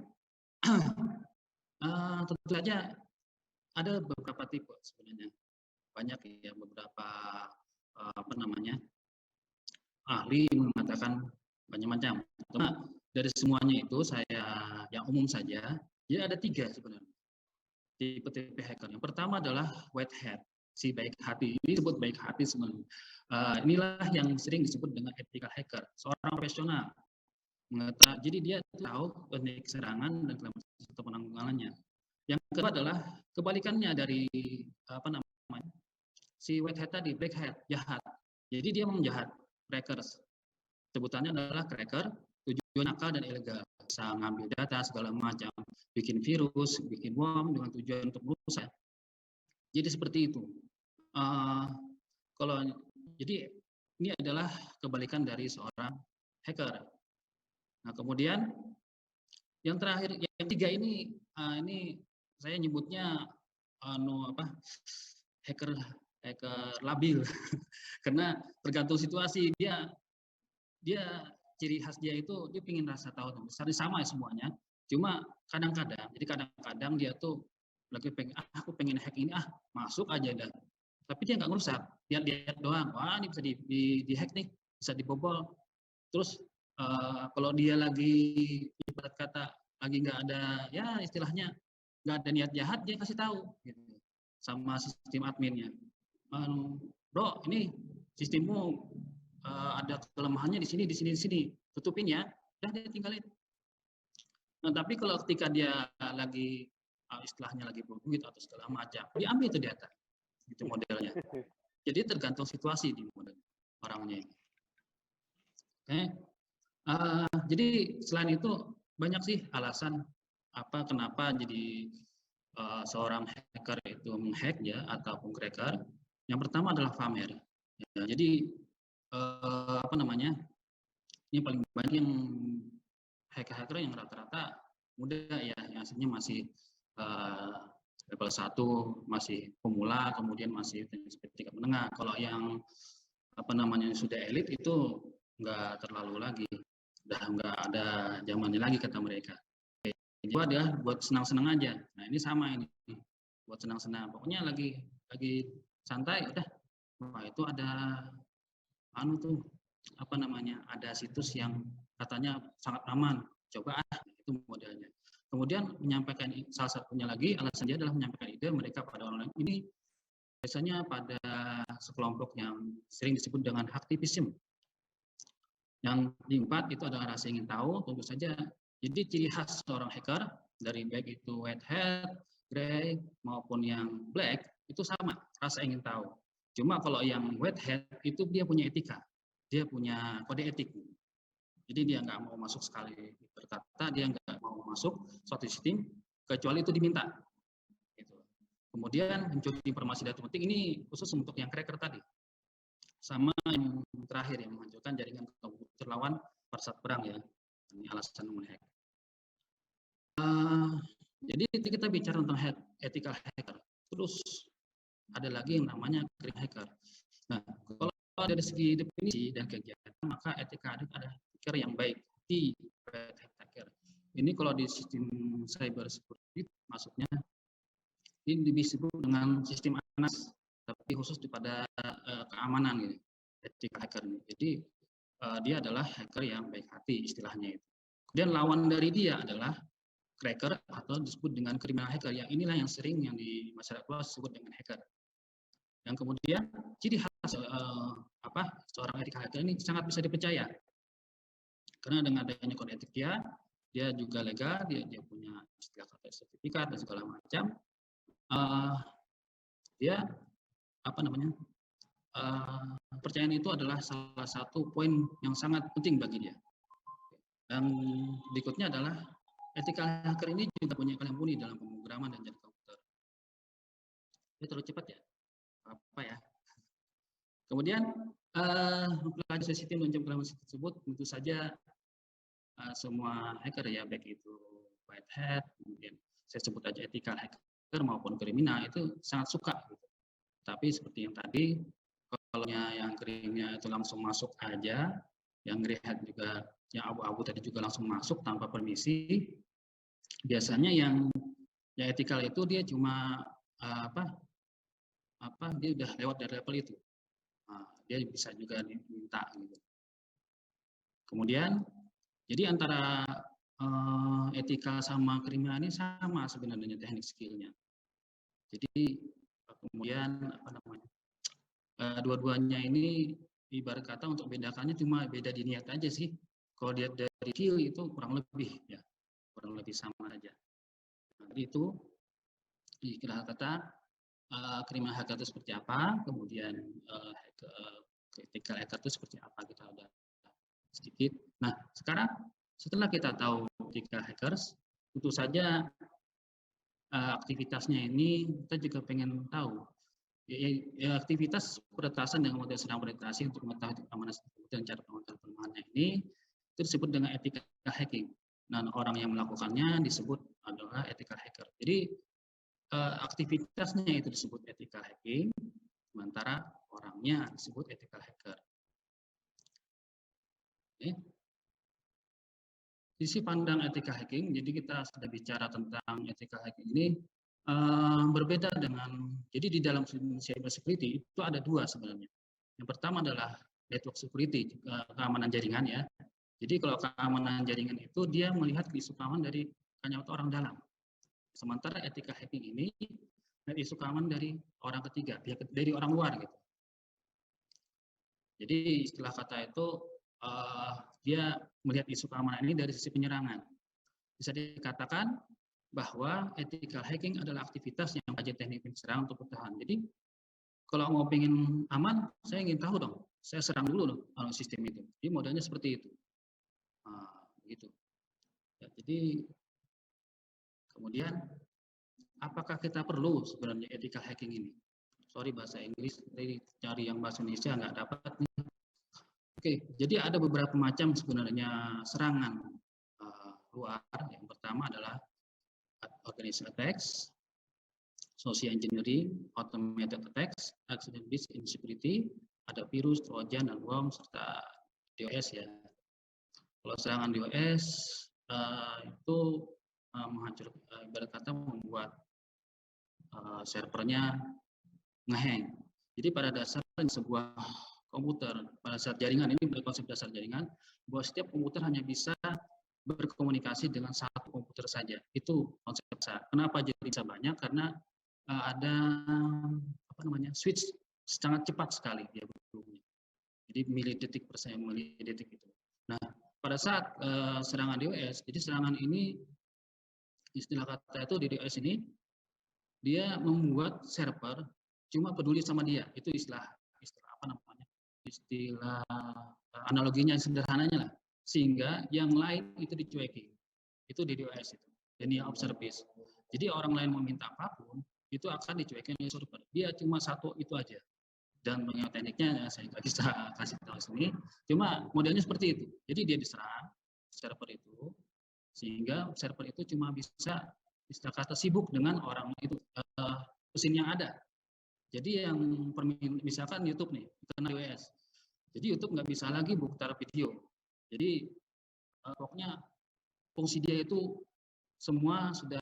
tentu saja ada beberapa tipe sebenarnya. Banyak ya beberapa ahli mengatakan banyak macam. Cuma dari semuanya itu saya yang umum saja. Jadi ada 3 sebenarnya tipe-tipe hacker. Yang pertama adalah white hat. Si baik hati, ini disebut baik hati sebenarnya. Inilah yang sering disebut dengan ethical hacker, seorang profesional. Jadi dia tahu teknik serangan dan atau penanggulangannya. Yang kedua adalah kebalikannya dari si white hat tadi, black hat, jahat. Jadi dia menjahat, crackers. Sebutannya adalah cracker, tujuan akal dan ilegal. Bisa ngambil data segala macam, bikin virus, bikin bom dengan tujuan untuk merusak. Jadi seperti itu. Jadi ini adalah kebalikan dari seorang hacker. Nah, kemudian yang terakhir, yang 3 ini saya nyebutnya hacker labil karena tergantung situasi. Dia ciri khas dia itu dia ingin rasa tahu, sama semuanya. Cuma kadang-kadang dia tuh lagi aku pengen hack ini, masuk aja dah. Tapi dia nggak ngerusak, dia lihat doang, wah ini bisa di hack nih, bisa dibobol. Terus kalau dia lagi ibarat kata lagi nggak ada, ya istilahnya nggak ada niat jahat, dia kasih tahu gitu, sama sistem adminnya, bro ini sistemmu ada kelemahannya di sini, tutupin ya, udah dia tinggalin. Nah, tapi kalau ketika dia lagi istilahnya lagi berduit atau segala macam, diambil itu data, gitu modelnya. Jadi tergantung situasi di model orangnya. Oke. Jadi selain itu banyak sih alasan kenapa jadi seorang hacker itu menghack ya ataupun cracker. Yang pertama adalah pamer. Ya, jadi ini paling banyak yang hacker yang rata-rata muda ya, yang aslinya masih level 1, masih pemula, kemudian masih tingkat menengah. Kalau yang sudah elit itu nggak terlalu lagi, udah nggak ada zamannya lagi kata mereka. Itu adalah buat senang-senang aja. Nah ini sama ini, buat senang-senang. Pokoknya lagi santai, udah. Wah itu ada ada situs yang katanya sangat aman. Coba itu modelnya. Kemudian menyampaikan salah satunya lagi alasan dia adalah menyampaikan ide mereka pada orang lain. Ini biasanya pada sekelompok yang sering disebut dengan aktivisme. Yang keempat itu adalah rasa ingin tahu, tentu saja. Jadi ciri khas seorang hacker dari baik itu white hat, grey maupun yang black itu sama, rasa ingin tahu. Cuma kalau yang white hat itu dia punya etika, dia punya kode etik. Jadi dia nggak mau masuk sekali berkata, dia nggak mau masuk suatu sistem kecuali itu diminta. Gitu. Kemudian mencuri informasi data penting ini khusus untuk yang cracker tadi. Sama yang terakhir yang menghancurkan jaringan komputer lawan pada saat perang ya. Ini alasan menghack. Jadi kita bicara tentang ethical hacker. Terus ada lagi yang namanya clearing hacker. Nah, kalau dari segi definisi dan kegiatan, maka etika ada hacker yang baik di bad hacker. Ini kalau di sistem cyber security maksudnya ini disebut dengan sistem ANAS, tapi khusus pada keamanan gitu, etika hacker ini. Jadi dia adalah hacker yang baik hati istilahnya itu. Kemudian lawan dari dia adalah cracker atau disebut dengan criminal hacker. Yang inilah yang sering yang di masyarakat luas disebut dengan hacker. Yang kemudian ciri khas seorang etika hacker ini sangat bisa dipercaya. Karena dengan adanya kode etik dia juga legal, dia punya istilah kata sertifikat dan segala macam. Dia kepercayaan itu adalah salah satu poin yang sangat penting bagi dia. Dan berikutnya adalah etika hacker ini juga punya kalian mumpuni dalam pemrograman dan jaringan komputer. Ini terlalu cepat ya? Apa ya? Kemudian mempelajari sistem dan jam sistem tersebut tentu saja semua hacker ya, baik itu white hat, kemudian saya sebut aja ethical hacker maupun kriminal itu sangat suka gitu. Tapi seperti yang tadi, kalau yang kriminal itu langsung masuk aja, yang grey hat juga, yang abu-abu tadi juga langsung masuk tanpa permisi. Biasanya yang ethical itu dia cuma dia udah lewat dari level itu. Dia bisa juga diminta gitu. Kemudian jadi antara etika sama kriminal ini sama sebenarnya teknik skillnya. Jadi kemudian dua-duanya ini ibarat kata untuk bedakannya cuma beda di niat aja sih. Kalau dia dari skill itu kurang lebih ya, kurang lebih sama aja. Jadi itu istilah kata kriminal hacker itu seperti apa, kemudian ethical hacker itu seperti apa, kita udah sedikit. Nah, sekarang setelah kita tahu ethical hackers, tentu saja aktivitasnya ini kita juga pengen tahu. Aktivitas peretasan yang kemudian sedang beroperasi untuk mengetahui keamanan dan cara penguatan kelemahannya ini itu disebut dengan ethical hacking. Dan orang yang melakukannya disebut adalah ethical hacker. Jadi aktivitasnya itu disebut ethical hacking, sementara orangnya disebut ethical hacker. Sisi pandang etika hacking, jadi kita sudah bicara tentang etika hacking ini berbeda dengan, jadi di dalam cyber security itu ada dua sebenarnya. Yang pertama adalah network security, keamanan jaringan ya. Jadi kalau keamanan jaringan itu dia melihat isu keamanan dari hanya orang dalam. Sementara etika hacking ini isu keamanan dari orang ketiga, dari orang luar gitu. Jadi istilah kata itu dia melihat isu keamanan ini dari sisi penyerangan. Bisa dikatakan bahwa ethical hacking adalah aktivitas yang mempelajari teknik penyerangan untuk bertahan. Jadi kalau mau pengen aman, saya ingin tahu dong, saya serang dulu loh sistem itu. Jadi modelnya seperti itu. Gitu. Ya, jadi kemudian apakah kita perlu sebenarnya ethical hacking ini? Sorry bahasa Inggris, dari cari yang bahasa Indonesia nggak dapat nih. Oke, jadi ada beberapa macam sebenarnya serangan luar. Yang pertama adalah organized attacks, social engineering, automated attacks, accident-based insecurity, ada virus, trojan, dan worm, serta DOS ya. Kalau serangan DOS itu menghancurkan, ibarat kata membuat servernya ngehang. Jadi pada dasarnya sebuah komputer, pada saat jaringan ini berkonsep dasar jaringan, bahwa setiap komputer hanya bisa berkomunikasi dengan satu komputer saja. Itu konsep dasar. Kenapa jadi bisa banyak? Karena ada switch sangat cepat sekali dia berhubungnya. Jadi milidetik per milidetik itu. Nah, pada saat serangan DOS, jadi serangan ini istilah kata itu di DOS ini dia membuat server cuma peduli sama dia. Itu istilah analoginya sederhananya lah, sehingga yang lain itu dicuekin. Itu di DOS itu, denial of service. Jadi orang lain mau minta apapun itu akan dicuekin oleh server. Dia cuma satu itu aja. Dan banyak tekniknya saya nggak bisa kasih tahu sini. Cuma modelnya seperti itu. Jadi dia diserang server itu, sehingga server itu cuma bisa istilah kata sibuk dengan orang itu mesin yang ada. Jadi yang misalkan YouTube nih, kena iOS. Jadi YouTube nggak bisa lagi putar video. Jadi pokoknya fungsi dia itu semua sudah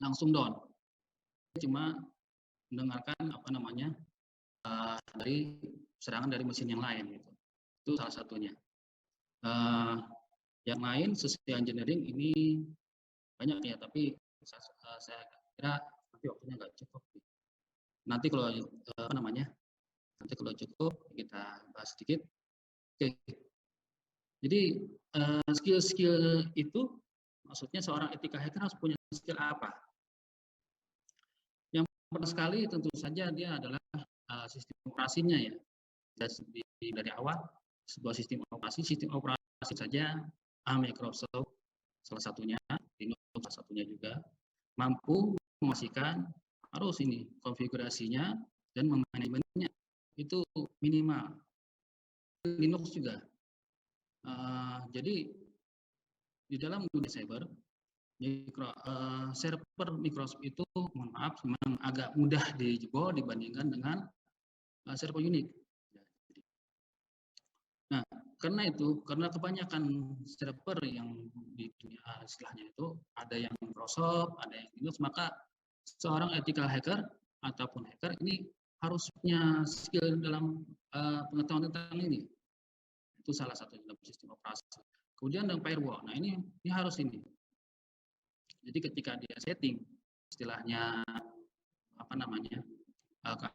langsung down. Cuma mendengarkan dari serangan dari mesin yang lain gitu. Itu salah satunya. Yang lain social engineering ini banyak ya, tapi saya kira nanti waktunya nggak cukup. Nanti kalau nanti kalau cukup kita bahas sedikit. Oke. Jadi skill-skill itu maksudnya seorang ethical hacker harus punya skill apa? Yang pertama sekali tentu saja dia adalah sistem operasinya ya. Dari awal sebuah sistem operasi saja Microsoft salah satunya, Linux salah satunya juga mampu memastikan harus ini konfigurasinya dan memanajemennya itu minimal. Linux juga. Jadi di dalam dunia cyber, server Microsoft itu mohon maaf memang agak mudah dijebol dibandingkan dengan server Unix. Nah, karena kebanyakan server yang di dunia istilahnya itu ada yang Microsoft, ada yang Linux, maka seorang ethical hacker ataupun hacker ini harus punya skill dalam pengetahuan tentang ini. Itu salah satu dalam sistem operasi. Kemudian dalam firewall. Nah, ini harus ini. Jadi ketika dia setting istilahnya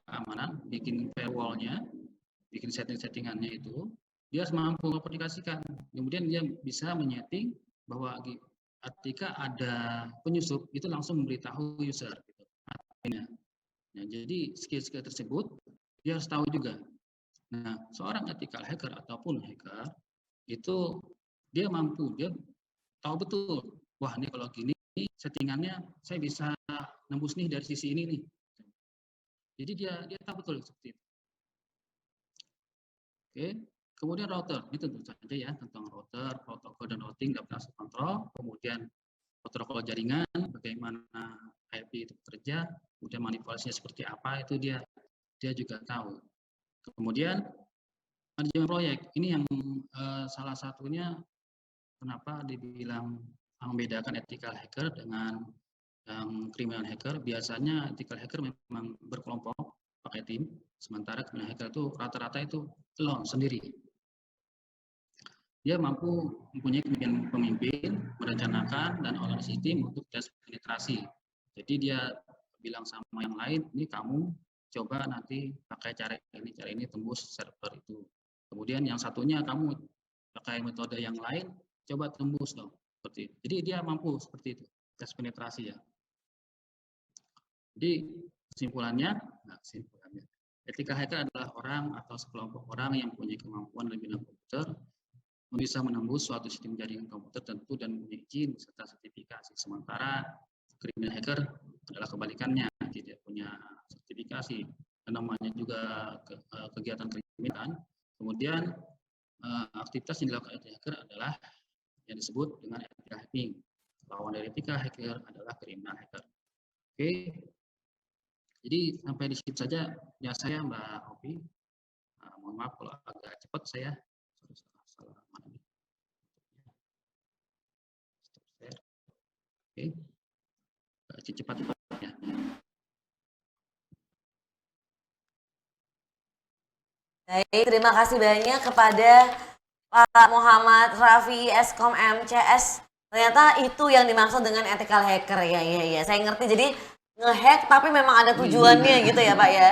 keamanan, bikin firewall-nya, bikin settingannya itu, dia harus mampu mengaplikasikan. Kemudian dia bisa menyeting bahwa ketika ada penyusup itu langsung memberitahu user gitu. Nah, jadi skill-skill tersebut dia harus tahu juga. Nah, seorang ethical hacker ataupun hacker itu dia tahu betul, wah ini kalau gini settingannya saya bisa nembus nih dari sisi ini nih. Jadi dia tahu betul seperti itu. Oke, kemudian router, ini tentu saja ya tentang router, protokol dan routing dapat kontrol, kemudian protokol jaringan, bagaimana IP itu bekerja, kemudian manipulasinya seperti apa itu dia juga tahu. Kemudian manajemen proyek, ini yang salah satunya kenapa dibilang membedakan ethical hacker dengan criminal hacker. Biasanya ethical hacker memang berkelompok, pakai tim, sementara criminal hacker itu rata-rata itu alone, sendiri. Dia mampu mempunyai pemimpin, merencanakan, dan organisasi tim untuk tes penetrasi. Jadi dia bilang sama yang lain, ini kamu coba nanti pakai cara ini tembus server itu. Kemudian yang satunya kamu pakai metode yang lain, coba tembus dong. Seperti itu. Jadi dia mampu seperti itu, tes penetrasi ya. Jadi kesimpulannya, ethical hacker adalah orang atau sekelompok orang yang punya kemampuan dalam bidang komputer, bisa menembus suatu sistem jaringan komputer tentu dan mempunyai izin serta sertifikasi. Sementara criminal hacker adalah kebalikannya, tidak punya sertifikasi, namanya juga kegiatan kriminal. Kemudian aktivitas yang dilakukan ethical hacker adalah yang disebut dengan ethical hacking. Lawan dari ethical hacker adalah criminal hacker. Oke, jadi sampai di situ saja ya saya, Mbak Opi. Mohon maaf kalau agak cepat saya. Salah mana nih? Stop share. Oke, cepat ya. Baik, terima kasih banyak kepada Pak Muhammad Rafi Eskom MCS. Ternyata itu yang dimaksud dengan ethical hacker ya. Saya ngerti. Jadi ngehack tapi memang ada tujuannya gitu ya Pak ya.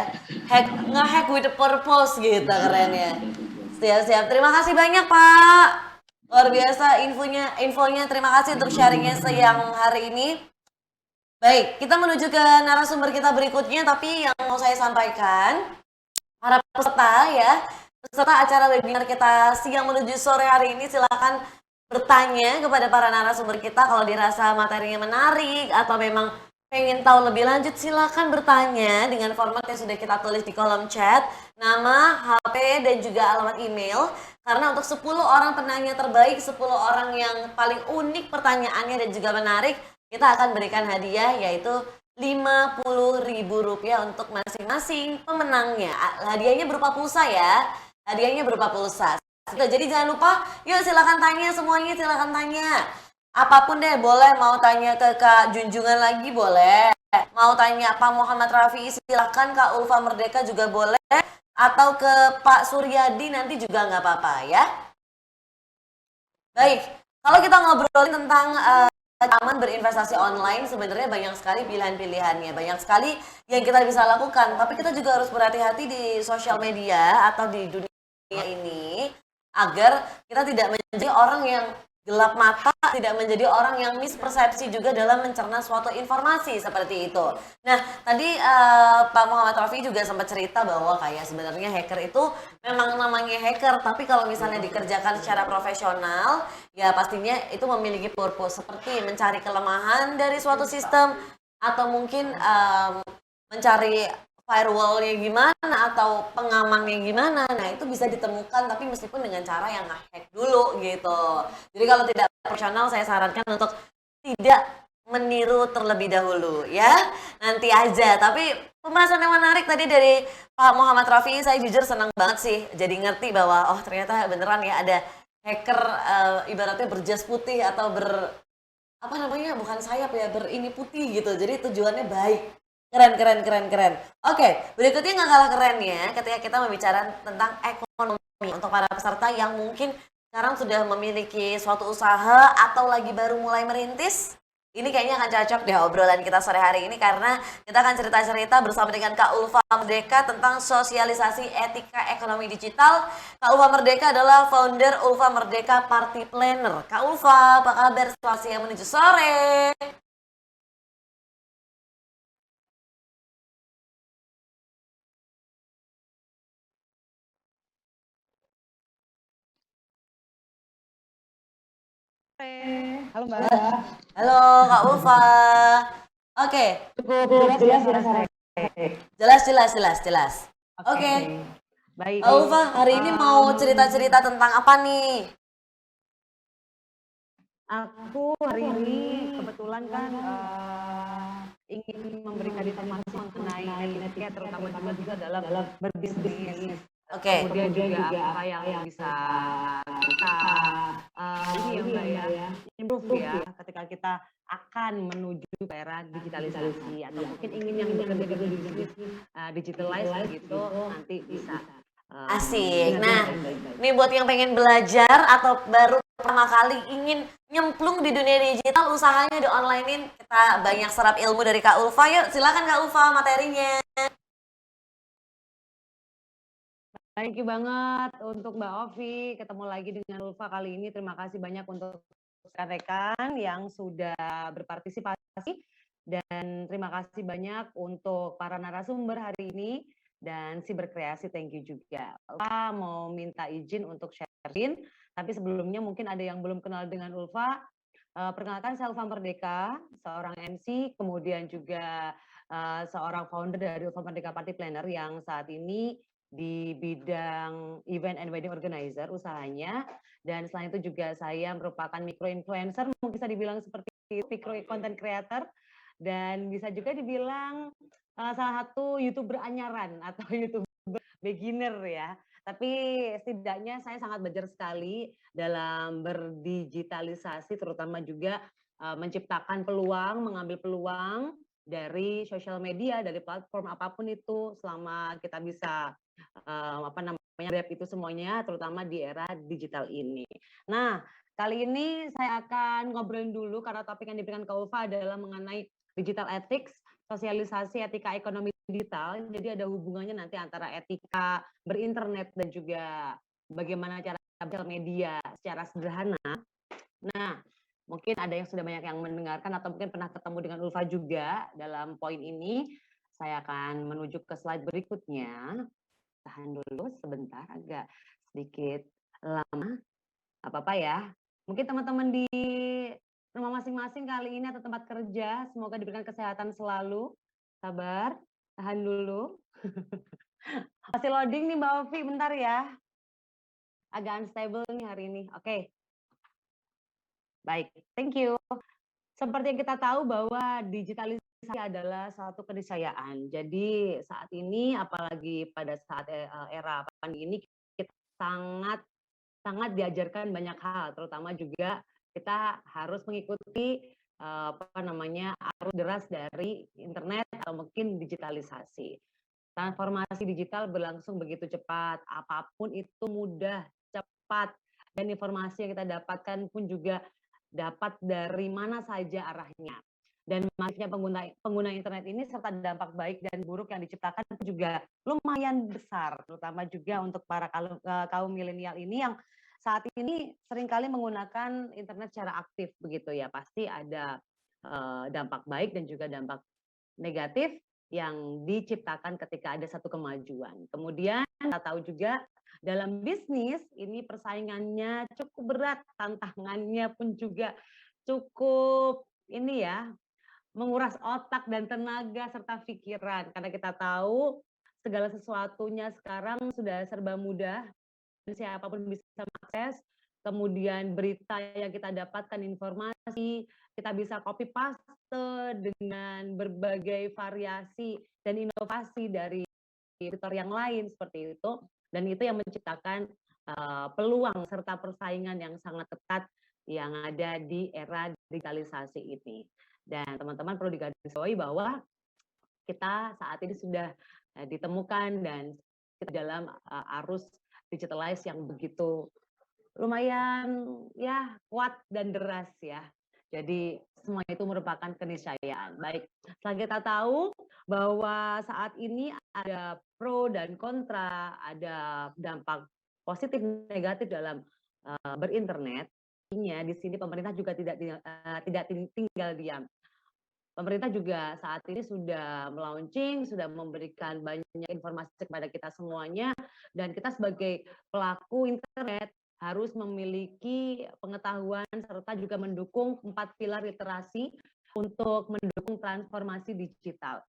Ngehack with a purpose gitu, keren ya. Siap. Terima kasih banyak Pak. Luar biasa infonya. Terima kasih untuk sharingnya siang hari ini. Baik, kita menuju ke narasumber kita berikutnya. Tapi yang mau saya sampaikan, para peserta acara webinar kita siang menuju sore hari ini, silakan bertanya kepada para narasumber kita. Kalau dirasa materinya menarik atau memang pengen tahu lebih lanjut, silakan bertanya dengan format yang sudah kita tulis di kolom chat, nama, HP, dan juga alamat email. Karena untuk 10 orang penanya terbaik, 10 orang yang paling unik pertanyaannya dan juga menarik, kita akan berikan hadiah, yaitu Rp50.000 untuk masing-masing pemenangnya. Hadiahnya berupa pulsa ya. Hadiahnya berupa pulsa. Jadi jangan lupa, yuk silakan tanya semuanya, silakan tanya. Apapun deh, boleh mau tanya ke Kak Junjungan lagi boleh. Mau tanya Pak Muhammad Rafi, silakan Kak Ulfa Merdeka juga boleh. Atau ke Pak Suryadi nanti juga nggak apa-apa ya. Baik, kalau kita ngobrolin tentang aman berinvestasi online, sebenarnya banyak sekali pilihan-pilihannya, banyak sekali yang kita bisa lakukan. Tapi kita juga harus berhati-hati di sosial media atau di dunia ini agar kita tidak menjadi orang yang gelap mata, tidak menjadi orang yang mispersepsi juga dalam mencerna suatu informasi seperti itu. Nah, tadi Pak Muhammad Rafi juga sempat cerita bahwa kayak sebenarnya hacker itu memang namanya hacker, tapi kalau misalnya dikerjakan secara profesional, ya pastinya itu memiliki purpose seperti mencari kelemahan dari suatu sistem atau mungkin mencari firewall-nya gimana atau pengamannya gimana. Nah, itu bisa ditemukan tapi meskipun dengan cara yang nge-hack dulu gitu. Jadi kalau tidak profesional saya sarankan untuk tidak meniru terlebih dahulu ya. Nanti aja. Tapi pembahasan yang menarik tadi dari Pak Muhammad Rafi, saya jujur senang banget sih. Jadi ngerti bahwa oh ternyata beneran ya ada hacker ibaratnya berjas putih atau apa namanya, bukan sayap ya, berini putih gitu. Jadi tujuannya baik. Keren. Oke, berikutnya nggak kalah kerennya ketika kita membicarakan tentang ekonomi untuk para peserta yang mungkin sekarang sudah memiliki suatu usaha atau lagi baru mulai merintis. Ini kayaknya akan cocok deh obrolan kita sore hari ini karena kita akan cerita-cerita bersama dengan Kak Ulfa Merdeka tentang sosialisasi etika ekonomi digital. Kak Ulfa Merdeka adalah founder Ulfa Merdeka Party Planner. Kak Ulfa, apa kabar? Selamat siang menuju sore. Halo Mbak. Halo Kak Ulfa. Oke, jelas. Oke. Baik. Kak Ulfa, hari ini mau cerita-cerita tentang apa nih? Aku hari ini kebetulan kan ingin memberikan informasi mengenai etika terutama juga dalam berbisnis. Oke. Kemudian juga apa yang bisa kita ini ya Mbak ya, improve ya ketika kita akan menuju ke era digitalisasi atau mungkin ingin yang bekerja di bisnis digitalize gitu nanti bisa Asik. Nah, ini buat yang pengen belajar atau baru pertama kali ingin nyemplung di dunia digital, usahanya di online-in, kita banyak serap ilmu dari Kak Ulfa. Yuk, silakan Kak Ulfa materinya. Thank you banget untuk Mbak Ovi, ketemu lagi dengan Ulfa kali ini. Terima kasih banyak untuk rekan-rekan yang sudah berpartisipasi dan terima kasih banyak untuk para narasumber hari ini dan si berkreasi, thank you juga. Ulfa mau minta izin untuk sharing, tapi sebelumnya mungkin ada yang belum kenal dengan Ulfa. Perkenalkan saya Ulfa Merdeka, seorang MC, kemudian juga seorang founder dari Ulfa Merdeka Party Planner yang saat ini di bidang event and wedding organizer usahanya, dan selain itu juga saya merupakan micro influencer, mungkin bisa dibilang seperti itu, micro content creator, dan bisa juga dibilang salah satu YouTuber anyaran atau YouTuber beginner ya. Tapi setidaknya saya sangat belajar sekali dalam berdigitalisasi, terutama juga menciptakan peluang, mengambil peluang dari sosial media, dari platform apapun itu, selama kita bisa grab itu semuanya, terutama di era digital ini. Nah, kali ini saya akan ngobrolin dulu karena topik yang diberikan ke Ulfa adalah mengenai digital ethics, sosialisasi etika ekonomi digital. Jadi ada hubungannya nanti antara etika berinternet dan juga bagaimana cara sosial media secara sederhana. Nah, mungkin ada yang sudah banyak yang mendengarkan atau mungkin pernah ketemu dengan Ulfa juga dalam poin ini. Saya akan menuju ke slide berikutnya. Tahan dulu sebentar, agak sedikit lama. Apa-apa ya. Mungkin teman-teman di rumah masing-masing kali ini atau tempat kerja, semoga diberikan kesehatan selalu. Sabar, tahan dulu. Masih loading nih Mbak Ovi, bentar ya. Agak unstable nih hari ini. Oke. Baik, thank you. Seperti yang kita tahu bahwa digitalisasi adalah suatu keniscayaan. Jadi saat ini apalagi pada saat era pandemi ini kita sangat sangat diajarkan banyak hal, terutama juga kita harus mengikuti apa namanya arus deras dari internet atau mungkin digitalisasi. Transformasi digital berlangsung begitu cepat, apapun itu mudah, cepat, dan informasi yang kita dapatkan pun juga dapat dari mana saja arahnya. Dan masifnya pengguna internet ini serta dampak baik dan buruk yang diciptakan juga lumayan besar, terutama juga untuk para kaum milenial ini yang saat ini seringkali menggunakan internet secara aktif begitu ya. Pasti ada dampak baik dan juga dampak negatif yang diciptakan ketika ada satu kemajuan. Kemudian kita tahu juga dalam bisnis ini persaingannya cukup berat, tantangannya pun juga cukup ini ya, menguras otak dan tenaga serta pikiran. Karena kita tahu segala sesuatunya sekarang sudah serba mudah, siapapun bisa mengakses, kemudian berita yang kita dapatkan, informasi, kita bisa copy paste dengan berbagai variasi dan inovasi dari editor yang lain seperti itu, dan itu yang menciptakan peluang serta persaingan yang sangat ketat yang ada di era digitalisasi ini. Dan teman-teman perlu digarisbawahi bahwa kita saat ini sudah ditemukan dan kita dalam arus digitalize yang begitu lumayan ya kuat dan deras ya. Jadi semua itu merupakan keniscayaan. Baik, setelah kita tahu bahwa saat ini ada pro dan kontra, ada dampak positif negatif dalam berinternet. Di sini pemerintah juga tidak tinggal diam. Pemerintah juga saat ini sudah melaunching, sudah memberikan banyak informasi kepada kita semuanya, dan kita sebagai pelaku internet harus memiliki pengetahuan serta juga mendukung 4 pilar literasi untuk mendukung transformasi digital,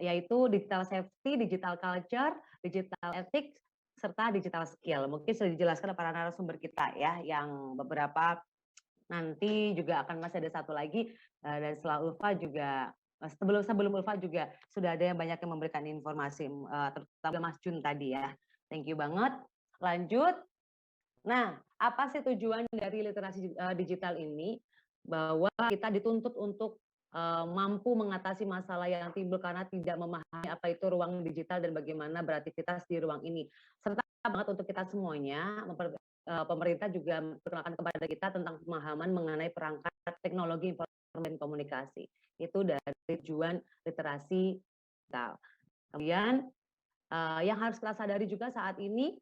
yaitu digital safety, digital culture, digital ethics, serta digital skill. Mungkin sudah dijelaskan para narasumber kita ya, yang beberapa nanti juga akan masih ada satu lagi, dan setelah Ulfa juga sebelum Ulfa juga sudah ada yang banyak yang memberikan informasi, terutama Mas Jun tadi ya. Thank you banget. Lanjut. Nah, apa sih tujuan dari literasi digital ini? Bahwa kita dituntut untuk mampu mengatasi masalah yang timbul karena tidak memahami apa itu ruang digital dan bagaimana beraktivitas di ruang ini. Serta banget untuk kita semuanya, pemerintah juga memperkenalkan kepada kita tentang pemahaman mengenai perangkat teknologi informasi dan komunikasi. Itu dari tujuan literasi digital. Kemudian yang harus kita sadari juga saat ini,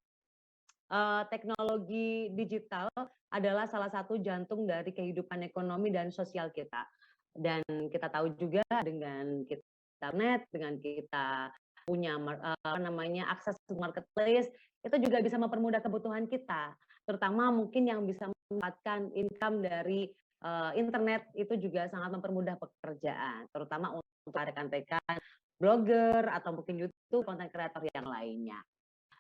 teknologi digital adalah salah satu jantung dari kehidupan ekonomi dan sosial kita. Dan kita tahu juga dengan kita internet, dengan kita punya akses ke marketplace, itu juga bisa mempermudah kebutuhan kita, terutama mungkin yang bisa mendapatkan income dari internet itu juga sangat mempermudah pekerjaan, terutama untuk rekan-rekan blogger atau mungkin YouTube, content creator yang lainnya.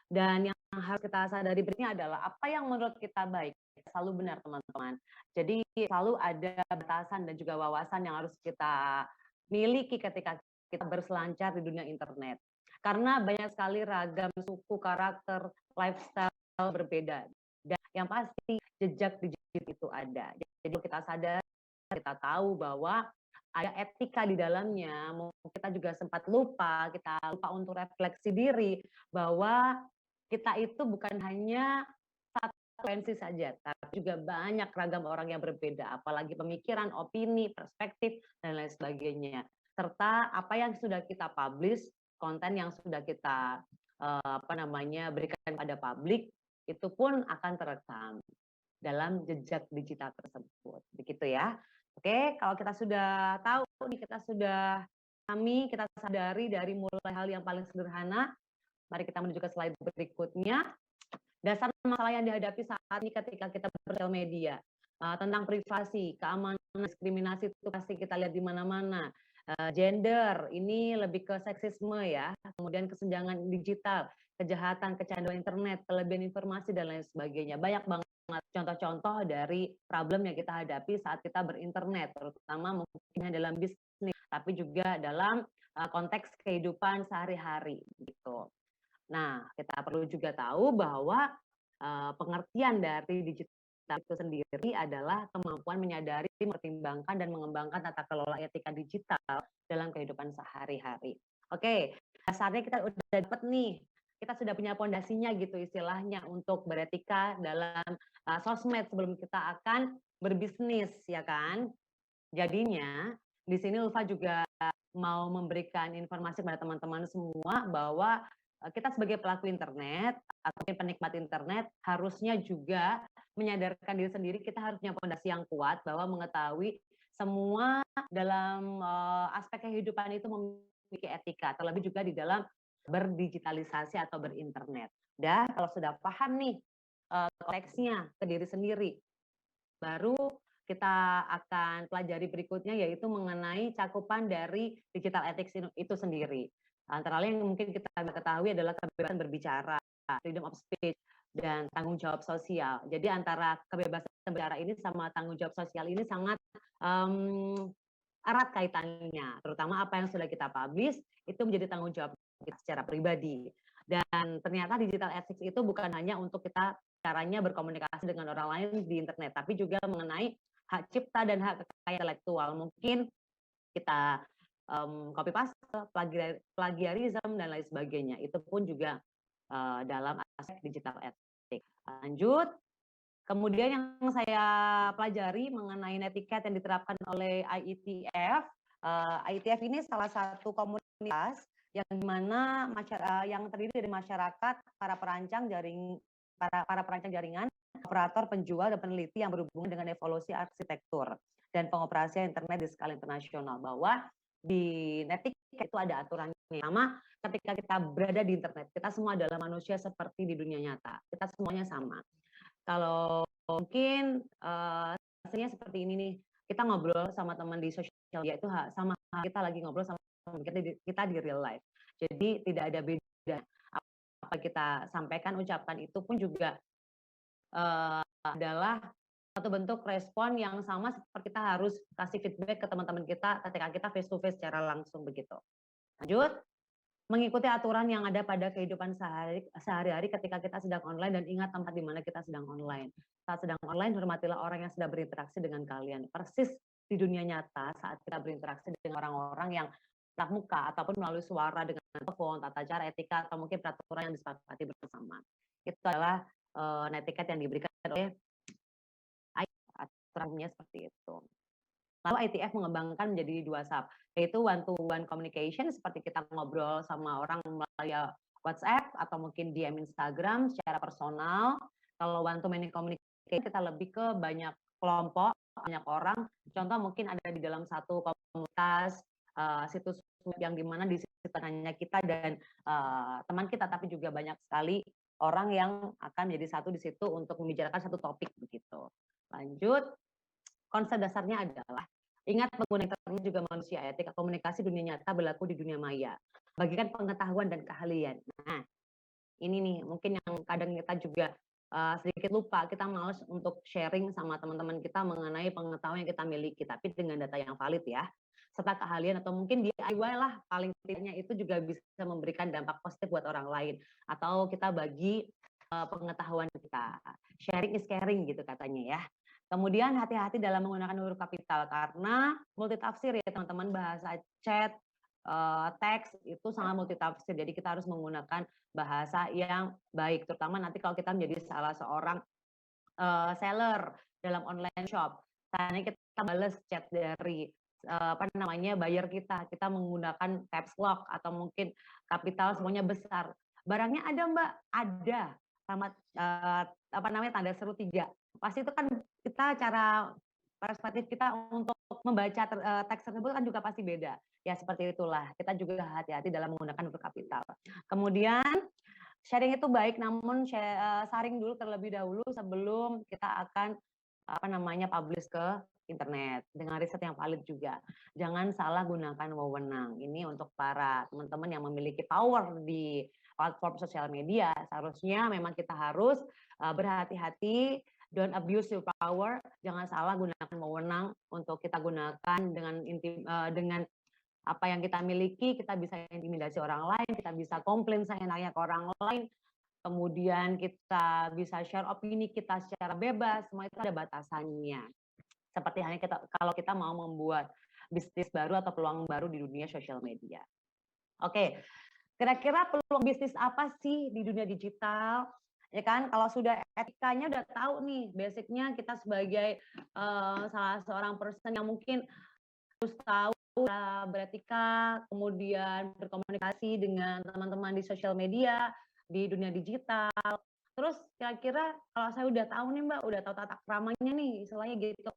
Dan yang harus kita sadari berikutnya adalah apa yang menurut kita baik. Selalu benar teman-teman. Jadi selalu ada batasan dan juga wawasan yang harus kita miliki ketika kita berselancar di dunia internet. Karena banyak sekali ragam suku, karakter, lifestyle berbeda. Dan yang pasti jejak digital itu ada. Jadi kita sadar, kita tahu bahwa ada etika di dalamnya. Kita juga sempat lupa, kita lupa untuk refleksi diri bahwa kita itu bukan hanya satu frekuensi saja, tapi juga banyak ragam orang yang berbeda, apalagi pemikiran, opini, perspektif, dan lain sebagainya. Serta apa yang sudah kita publish, konten yang sudah kita berikan pada publik, itu pun akan terekam dalam jejak digital tersebut. Begitu ya. Oke, kalau kita sudah tahu, kita sudah kita sadari dari mulai hal yang paling sederhana. Mari kita menuju ke slide berikutnya. Dasar masalah yang dihadapi saat ini ketika kita bersosial media, tentang privasi, keamanan, diskriminasi itu pasti kita lihat di mana-mana. Gender, ini lebih ke seksisme ya, kemudian kesenjangan digital, kejahatan, kecanduan internet, kelebihan informasi dan lain sebagainya. Banyak banget contoh-contoh dari problem yang kita hadapi saat kita berinternet, terutama mungkin dalam bisnis, tapi juga dalam konteks kehidupan sehari-hari gitu. Nah, kita perlu juga tahu bahwa pengertian dari digital itu sendiri adalah kemampuan menyadari, mempertimbangkan, dan mengembangkan tata kelola etika digital dalam kehidupan sehari-hari. Oke, dasarnya kita udah dapat nih, kita sudah punya pondasinya gitu istilahnya untuk beretika dalam sosmed sebelum kita akan berbisnis, ya kan? Jadinya di sini Ulfa juga mau memberikan informasi kepada teman-teman semua bahwa kita sebagai pelaku internet atau penikmat internet harusnya juga menyadarkan diri sendiri, kita harus punya fondasi yang kuat bahwa mengetahui semua dalam aspek kehidupan itu memiliki etika, terlebih juga di dalam berdigitalisasi atau berinternet. Dan kalau sudah paham nih konteksnya ke diri sendiri, baru kita akan pelajari berikutnya yaitu mengenai cakupan dari digital ethics itu sendiri. Antara lain yang mungkin kita ketahui adalah kebebasan berbicara, freedom of speech, dan tanggung jawab sosial. Jadi antara kebebasan berbicara ini sama tanggung jawab sosial ini sangat erat kaitannya, terutama apa yang sudah kita publish itu menjadi tanggung jawab kita secara pribadi. Dan ternyata digital ethics itu bukan hanya untuk kita caranya berkomunikasi dengan orang lain di internet, tapi juga mengenai hak cipta dan hak kekayaan intelektual. Mungkin kita copy paste, plagiarism dan lain sebagainya. Itu pun juga dalam aspek digital ethics. Lanjut. Kemudian yang saya pelajari mengenai netiquette yang diterapkan oleh IETF. IETF ini salah satu komunitas yang dimana yang terdiri dari masyarakat, para perancang jaringan, operator, penjual, dan peneliti yang berhubungan dengan evolusi arsitektur dan pengoperasian internet di skala internasional. Bahwa di netiquette itu ada aturannya. Sama ketika kita berada di internet, kita semua adalah manusia seperti di dunia nyata. Kita semuanya sama. Kalau mungkin rasanya seperti ini nih, kita ngobrol sama teman di sosial media itu sama kita lagi ngobrol sama kita di real life. Jadi tidak ada beda. Apa kita sampaikan, ucapkan itu pun juga adalah satu bentuk respon yang sama seperti kita harus kasih feedback ke teman-teman kita ketika kita face to face secara langsung begitu. Lanjut. Mengikuti aturan yang ada pada kehidupan sehari-hari ketika kita sedang online, dan ingat tempat di mana kita sedang online. Saat sedang online, hormatilah orang yang sedang berinteraksi dengan kalian. Persis di dunia nyata saat kita berinteraksi dengan orang-orang yang tatap muka ataupun melalui suara dengan telepon, tata cara, etika, atau mungkin peraturan yang disepakati bersama. Itu adalah netiquette yang diberikan oleh aturannya seperti itu. Lalu IETF mengembangkan menjadi 2 sub, yaitu one-to-one communication, seperti kita ngobrol sama orang melalui WhatsApp atau mungkin DM Instagram secara personal. Kalau one-to-many communication kita lebih ke banyak kelompok, banyak orang. Contoh mungkin ada di dalam satu komunitas, situs yang dimana di situ hanya kita dan teman kita, tapi juga banyak sekali orang yang akan menjadi satu di situ untuk membicarakan satu topik begitu. Lanjut. Konsep dasarnya adalah ingat pengguna internet juga manusia, etika komunikasi dunia nyata berlaku di dunia maya. Bagikan pengetahuan dan keahlian. Nah, ini nih mungkin yang kadang kita juga sedikit lupa, kita males untuk sharing sama teman-teman kita mengenai pengetahuan yang kita miliki, tapi dengan data yang valid ya. Serta keahlian atau mungkin DIY lah, paling tidaknya itu juga bisa memberikan dampak positif buat orang lain. Atau kita bagi pengetahuan kita. Sharing is caring gitu katanya ya. Kemudian hati-hati dalam menggunakan huruf kapital karena multitafsir ya teman-teman, bahasa chat, teks itu sangat multitafsir. Jadi kita harus menggunakan bahasa yang baik, terutama nanti kalau kita menjadi salah seorang seller dalam online shop. Karena kita balas chat dari buyer kita menggunakan caps lock atau mungkin kapital semuanya besar. Barangnya ada Mbak, ada sama tanda seru 3. Pasti itu kan kita cara perspektif kita untuk membaca teks tersebut kan juga pasti beda. Ya seperti itulah, kita juga hati-hati dalam menggunakan huruf kapital. Kemudian sharing itu baik, namun saring dulu terlebih dahulu sebelum kita akan publish ke internet dengan riset yang valid juga. Jangan salah gunakan wewenang. Ini untuk para teman-teman yang memiliki power di platform sosial media. Seharusnya memang kita harus berhati-hati don't abuse your power, jangan salah gunakan wewenang untuk kita gunakan dengan apa yang kita miliki, kita bisa intimidasi orang lain, kita bisa komplain seenaknya ke orang lain, kemudian kita bisa share opini kita secara bebas, semua itu ada batasannya. Seperti halnya kalau kita mau membuat bisnis baru atau peluang baru di dunia sosial media. Oke, kira-kira peluang bisnis apa sih di dunia digital? Ya kan, kalau sudah etikanya udah tahu nih, basicnya kita sebagai salah seorang person yang mungkin harus tahu beretika, kemudian berkomunikasi dengan teman-teman di sosial media, di dunia digital. Terus kira-kira kalau saya udah tahu nih Mbak, udah tahu tata keramanya nih, istilahnya gitu.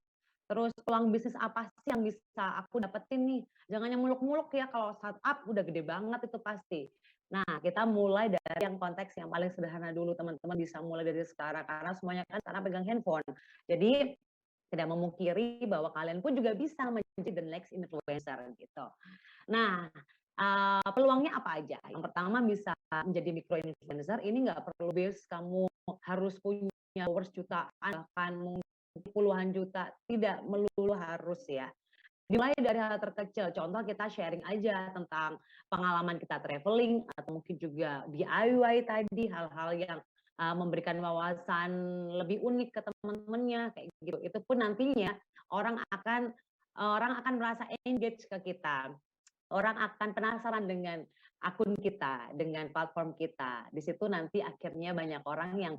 Terus peluang bisnis apa sih yang bisa aku dapetin nih? Jangan yang muluk-muluk ya, kalau startup udah gede banget itu pasti. Nah, kita mulai dari yang konteks yang paling sederhana dulu, teman-teman bisa mulai dari sekarang, karena semuanya kan sekarang pegang handphone. Jadi, tidak memungkiri bahwa kalian pun juga bisa menjadi the next influencer gitu. Nah, peluangnya apa aja? Yang pertama bisa menjadi micro influencer, ini nggak perlu base kamu harus punya followers jutaan, bahkan puluhan juta, tidak melulu harus ya. Dimulai dari hal terkecil, contoh kita sharing aja tentang pengalaman kita traveling, atau mungkin juga DIY tadi, hal-hal yang memberikan wawasan lebih unik ke teman-temannya, kayak gitu. Itu pun nantinya orang akan merasa engage ke kita. Orang akan penasaran dengan akun kita, dengan platform kita. Di situ nanti akhirnya banyak orang yang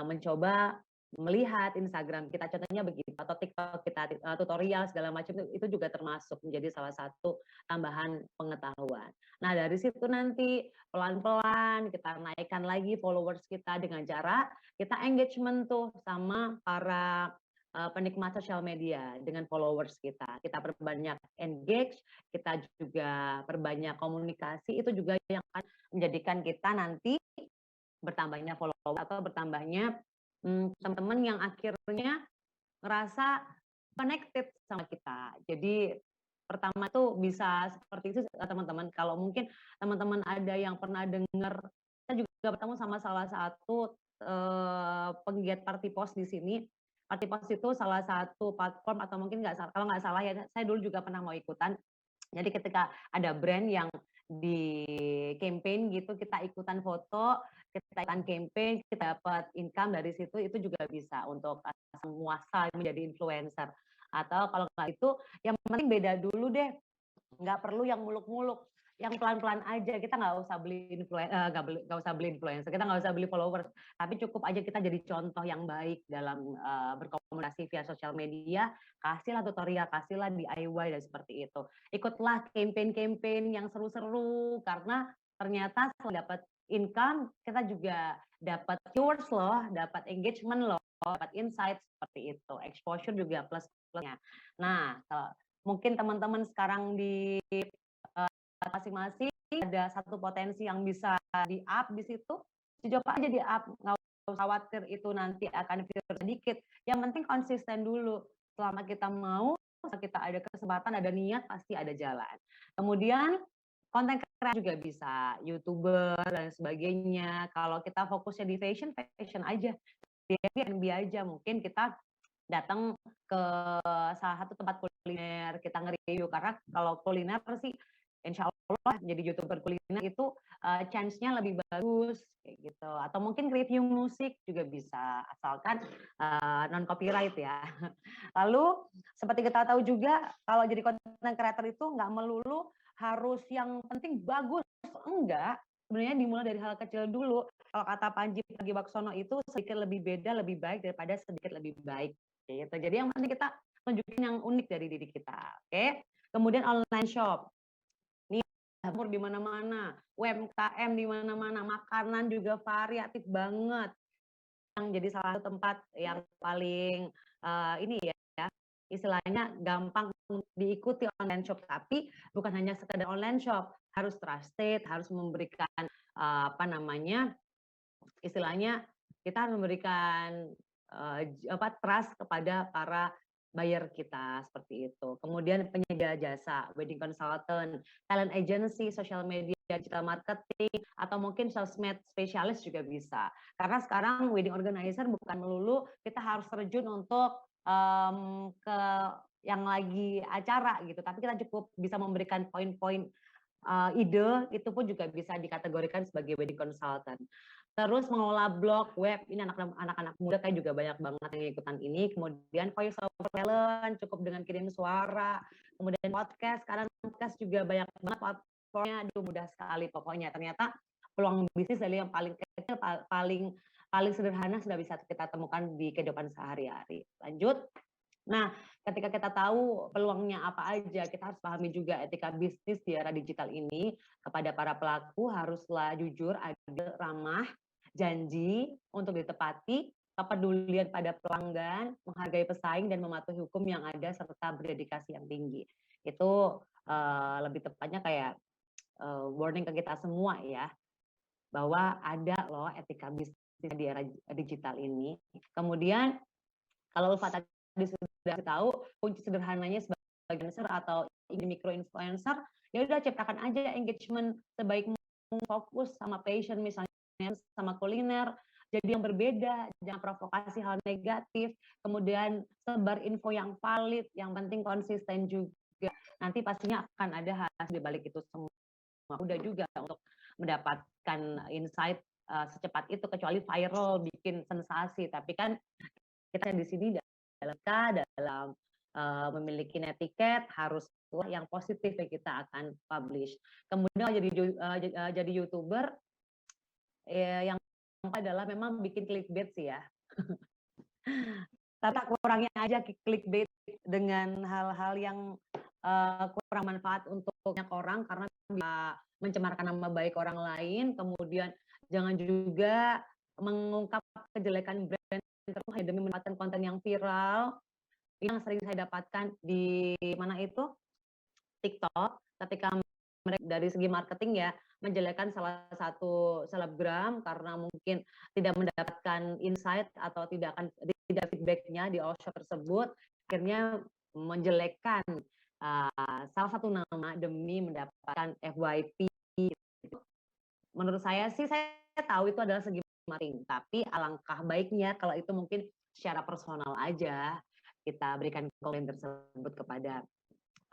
mencoba melihat Instagram kita, contohnya begitu, atau TikTok kita, tutorial segala macam itu juga termasuk menjadi salah satu tambahan pengetahuan. Nah, dari situ nanti pelan-pelan kita naikkan lagi followers kita dengan cara kita engagement tuh sama para penikmat sosial media dengan followers kita. Kita perbanyak engage, kita juga perbanyak komunikasi, itu juga yang akan menjadikan kita nanti bertambahnya follower atau bertambahnya teman-teman yang akhirnya ngerasa connected sama kita. Jadi pertama tuh bisa seperti itu teman-teman. Kalau mungkin teman-teman ada yang pernah dengar, saya juga bertemu sama salah satu penggiat Party Post di sini. Party Post itu salah satu platform, atau mungkin kalau nggak salah ya, saya dulu juga pernah mau ikutan. Jadi ketika ada brand yang di campaign gitu, kita ikutan foto, kita ikutan campaign, kita dapat income dari situ, itu juga bisa untuk muasal menjadi influencer. Atau kalau nggak itu, yang penting beda dulu deh, nggak perlu yang muluk-muluk, yang pelan-pelan aja. Kita nggak usah beli influencer, kita nggak usah beli followers, tapi cukup aja kita jadi contoh yang baik dalam berkomunikasi via sosial media. Kasihlah tutorial, kasihlah DIY dan seperti itu. Ikutlah campaign-campaign yang seru-seru, karena ternyata selain dapat income, kita juga dapat viewers loh, dapat engagement loh, dapat insight seperti itu. Exposure juga plus-plusnya. Nah, mungkin teman-teman sekarang di masing-masing ada satu potensi yang bisa di-up di situ, dicoba aja di-up, nggak usah khawatir itu nanti akan fitur sedikit. Yang penting konsisten dulu. Selama kita mau, kita ada kesempatan, ada niat, pasti ada jalan. Kemudian konten kreator juga bisa, YouTuber dan sebagainya. Kalau kita fokusnya di fashion aja, di Airbnb aja. Mungkin kita datang ke salah satu tempat kuliner, kita nge-review, karena kalau kuliner sih insya Allah jadi YouTuber kuliner itu chance-nya lebih bagus kayak gitu. Atau mungkin review musik juga bisa, asalkan non copyright ya. Lalu seperti kita tahu juga, kalau jadi content creator itu nggak melulu harus yang penting bagus, enggak. Sebenarnya dimulai dari hal kecil dulu. Kalau kata Panji Pragiwaksono itu sedikit lebih beda lebih baik daripada sedikit lebih baik gitu. Jadi yang penting kita tunjukin yang unik dari diri kita. Oke. Kemudian online shop. Dapur di mana-mana, UMKM di mana-mana, makanan juga variatif banget. Yang jadi salah satu tempat yang paling ini ya, istilahnya gampang diikuti online shop, tapi bukan hanya sekedar online shop, harus trusted, harus memberikan istilahnya kita harus memberikan trust kepada para buyer kita, seperti itu. Kemudian penyedia jasa, wedding consultant, talent agency, social media, digital marketing, atau mungkin sosmed spesialis juga bisa. Karena sekarang wedding organizer bukan melulu kita harus terjun untuk ke yang lagi acara gitu, tapi kita cukup bisa memberikan poin-poin ide, itu pun juga bisa dikategorikan sebagai wedding consultant. Terus mengelola blog, web, ini anak-anak muda kayak juga banyak banget yang ikutan ini. Kemudian voice over talent, cukup dengan kirim suara. Kemudian podcast, sekarang podcast juga banyak banget platformnya, aduh mudah sekali pokoknya. Ternyata peluang bisnis dari yang paling kecil, paling sederhana sudah bisa kita temukan di kehidupan sehari-hari. Lanjut. Nah, ketika kita tahu peluangnya apa aja, kita harus pahami juga etika bisnis di era digital ini. Kepada para pelaku haruslah jujur, adil, ramah, janji untuk ditepati, kepedulian pada pelanggan, menghargai pesaing dan mematuhi hukum yang ada serta berdedikasi yang tinggi. Itu lebih tepatnya kayak warning ke kita semua ya, bahwa ada loh etika bisnis di era digital ini. Kemudian kalau Ulfa tadi sudah tahu kunci sederhananya sebagai influencer atau micro influencer, ya udah ciptakan aja engagement sebaik mungkin, fokus sama passion misalnya sama kuliner, jadi yang berbeda, jangan provokasi hal negatif, kemudian sebar info yang valid, yang penting konsisten juga. Nanti pastinya akan ada hasil di balik itu semua. Udah juga untuk mendapatkan insight secepat itu, kecuali viral bikin sensasi, tapi kan kita di sini dalam memiliki netiquette harus yang positif yang kita akan publish. Kemudian jadi YouTuber yang adalah memang bikin clickbait sih ya. Tata kurangnya aja clickbait dengan hal-hal yang kurang manfaat untuk banyak orang karena bisa mencemarkan nama baik orang lain. Kemudian jangan juga mengungkap kejelekan brand hanya demi mendapatkan konten yang viral. Ini yang sering saya dapatkan di mana itu TikTok, ketika mereka dari segi marketing ya menjelekkan salah satu selebgram karena mungkin tidak mendapatkan insight atau tidak feedbacknya di all shop tersebut, akhirnya menjelekkan salah satu nama demi mendapatkan FYP. Menurut saya sih, saya tahu itu adalah segi marketing, tapi alangkah baiknya kalau itu mungkin secara personal aja kita berikan konten tersebut kepada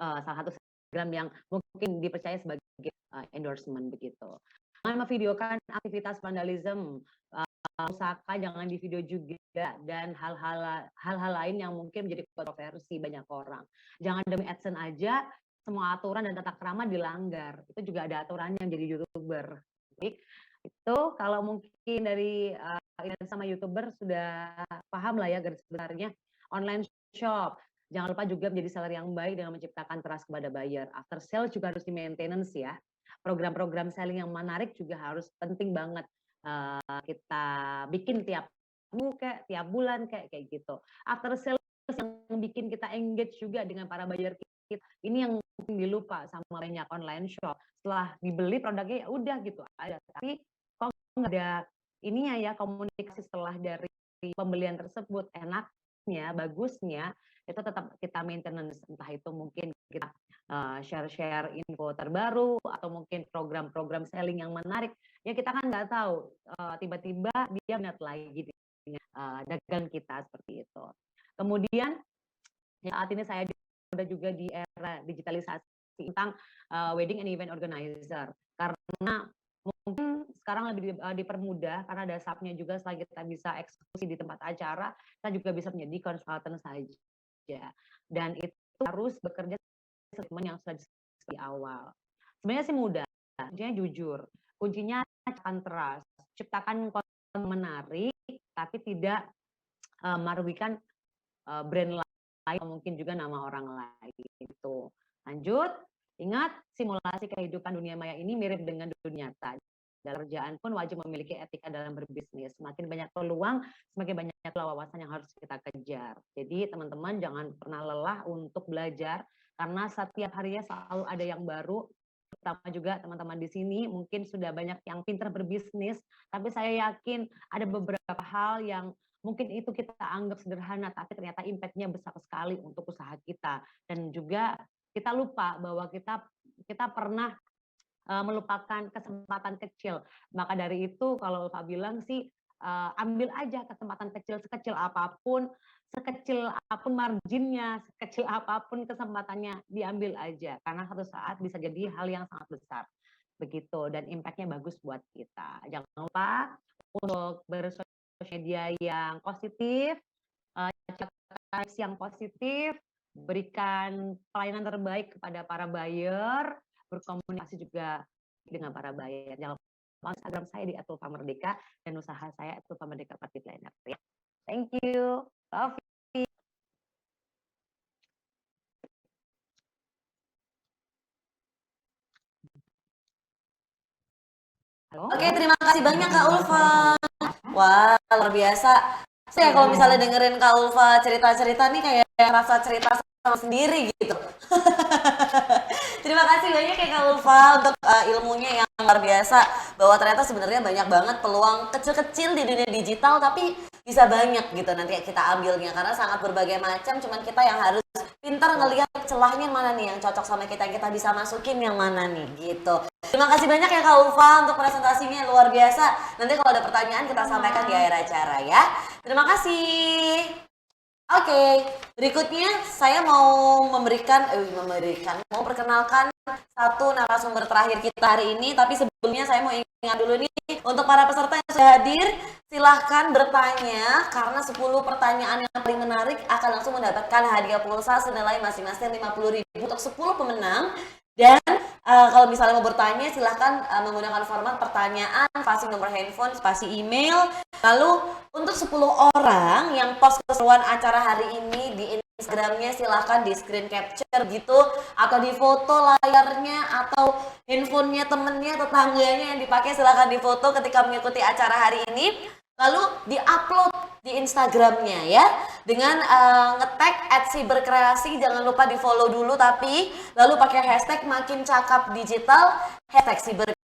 salah satu selebgram yang mungkin dipercaya sebagai endorsement begitu. Jangan memvideokan aktivitas vandalisme, usahakan jangan di video juga, dan hal-hal lain yang mungkin menjadi kontroversi banyak orang. Jangan demi AdSense aja semua aturan dan tata krama dilanggar. Itu juga ada aturannya yang jadi YouTuber. Itu kalau mungkin dari sama YouTuber sudah paham lah ya garis besarnya. Online shop, jangan lupa juga menjadi seller yang baik dengan menciptakan trust kepada buyer. After sales juga harus di maintenance ya. Program-program selling yang menarik juga harus penting banget kita bikin tiap minggu kayak tiap bulan kayak gitu. After sales yang bikin kita engage juga dengan para buyer kita. Ini yang mungkin dilupa sama banyak online shop. Setelah dibeli produknya ya udah gitu aja. Tapi kok nggak ada ininya ya, komunikasi setelah dari pembelian tersebut, enaknya, bagusnya itu tetap kita maintenance, entah itu mungkin kita share info terbaru atau mungkin program-program selling yang menarik. Ya kita kan nggak tahu tiba-tiba dia minat lagi dagang kita seperti itu. Kemudian saat ini saya juga di era digitalisasi tentang wedding and event organizer, karena mungkin sekarang lebih dipermudah karena ada SAP-nya juga. Selain kita bisa eksekusi di tempat acara, kita juga bisa menjadi konsultan saja. Dan itu harus bekerja sesuai yang sudah disebut di awal. Sebenarnya sih mudah, kuncinya jujur, kuncinya ciptakan trust, ciptakan konten menarik, tapi tidak merugikan brand lain, mungkin juga nama orang lain. Gitu. Lanjut, ingat simulasi kehidupan dunia maya ini mirip dengan dunia nyata. Dalam kerjaan pun wajib memiliki etika dalam berbisnis. Semakin banyak peluang, semakin banyak wawasan yang harus kita kejar. Jadi teman-teman jangan pernah lelah untuk belajar, karena setiap harinya selalu ada yang baru. Terutama juga teman-teman di sini mungkin sudah banyak yang pintar berbisnis, tapi saya yakin ada beberapa hal yang mungkin itu kita anggap sederhana, tapi ternyata impact-nya besar sekali untuk usaha kita. Dan juga kita lupa bahwa kita pernah melupakan kesempatan kecil. Maka dari itu kalau Pak bilang sih ambil aja kesempatan kecil sekecil apapun marginnya, sekecil apapun kesempatannya, diambil aja karena suatu saat bisa jadi hal yang sangat besar begitu dan impactnya bagus buat kita. Jangan lupa untuk bersosial media yang positif, yang positif, berikan pelayanan terbaik kepada para buyer, berkomunikasi juga dengan para buyer. Jangan lupa Instagram saya di @ulfamerdeka dan usaha saya @ulfamerdeka Party Planner ya. Thank you. Love you. Halo? Oke, terima kasih banyak Kak Ulfa. Wah, luar biasa. Saya kalau misalnya dengerin Kak Ulfa cerita-cerita nih kayak rasa cerita sama sendiri gitu. Terima kasih banyak ya Kak Ulfa untuk ilmunya yang luar biasa. Bahwa ternyata sebenarnya banyak banget peluang kecil-kecil di dunia digital tapi bisa banyak gitu nanti kita ambilnya. Karena sangat berbagai macam, cuman kita yang harus pintar ngelihat celahnya mana nih yang cocok sama kita, yang kita bisa masukin yang mana nih gitu. Terima kasih banyak ya Kak Ulfa untuk presentasinya luar biasa. Nanti kalau ada pertanyaan kita sampaikan di akhir acara ya. Terima kasih. Oke, berikutnya saya mau mau perkenalkan satu narasumber terakhir kita hari ini. Tapi sebelumnya saya mau ingat dulu nih untuk para peserta yang sudah hadir, silahkan bertanya karena 10 pertanyaan yang paling menarik akan langsung mendapatkan hadiah pulsa senilai masing-masing 50.000 untuk 10 pemenang. Dan kalau misalnya mau bertanya silahkan menggunakan format pertanyaan, spasi nomor handphone, spasi email. Lalu untuk 10 orang yang post keseruan acara hari ini di Instagramnya silahkan di screen capture gitu, atau di foto layarnya atau handphonenya temennya, tetangganya yang dipakai silahkan difoto ketika mengikuti acara hari ini. Lalu di-upload di Instagramnya ya dengan nge-tag @siberkreasi. Jangan lupa di-follow dulu tapi lalu pakai hashtag makin cakap digital, hashtag siber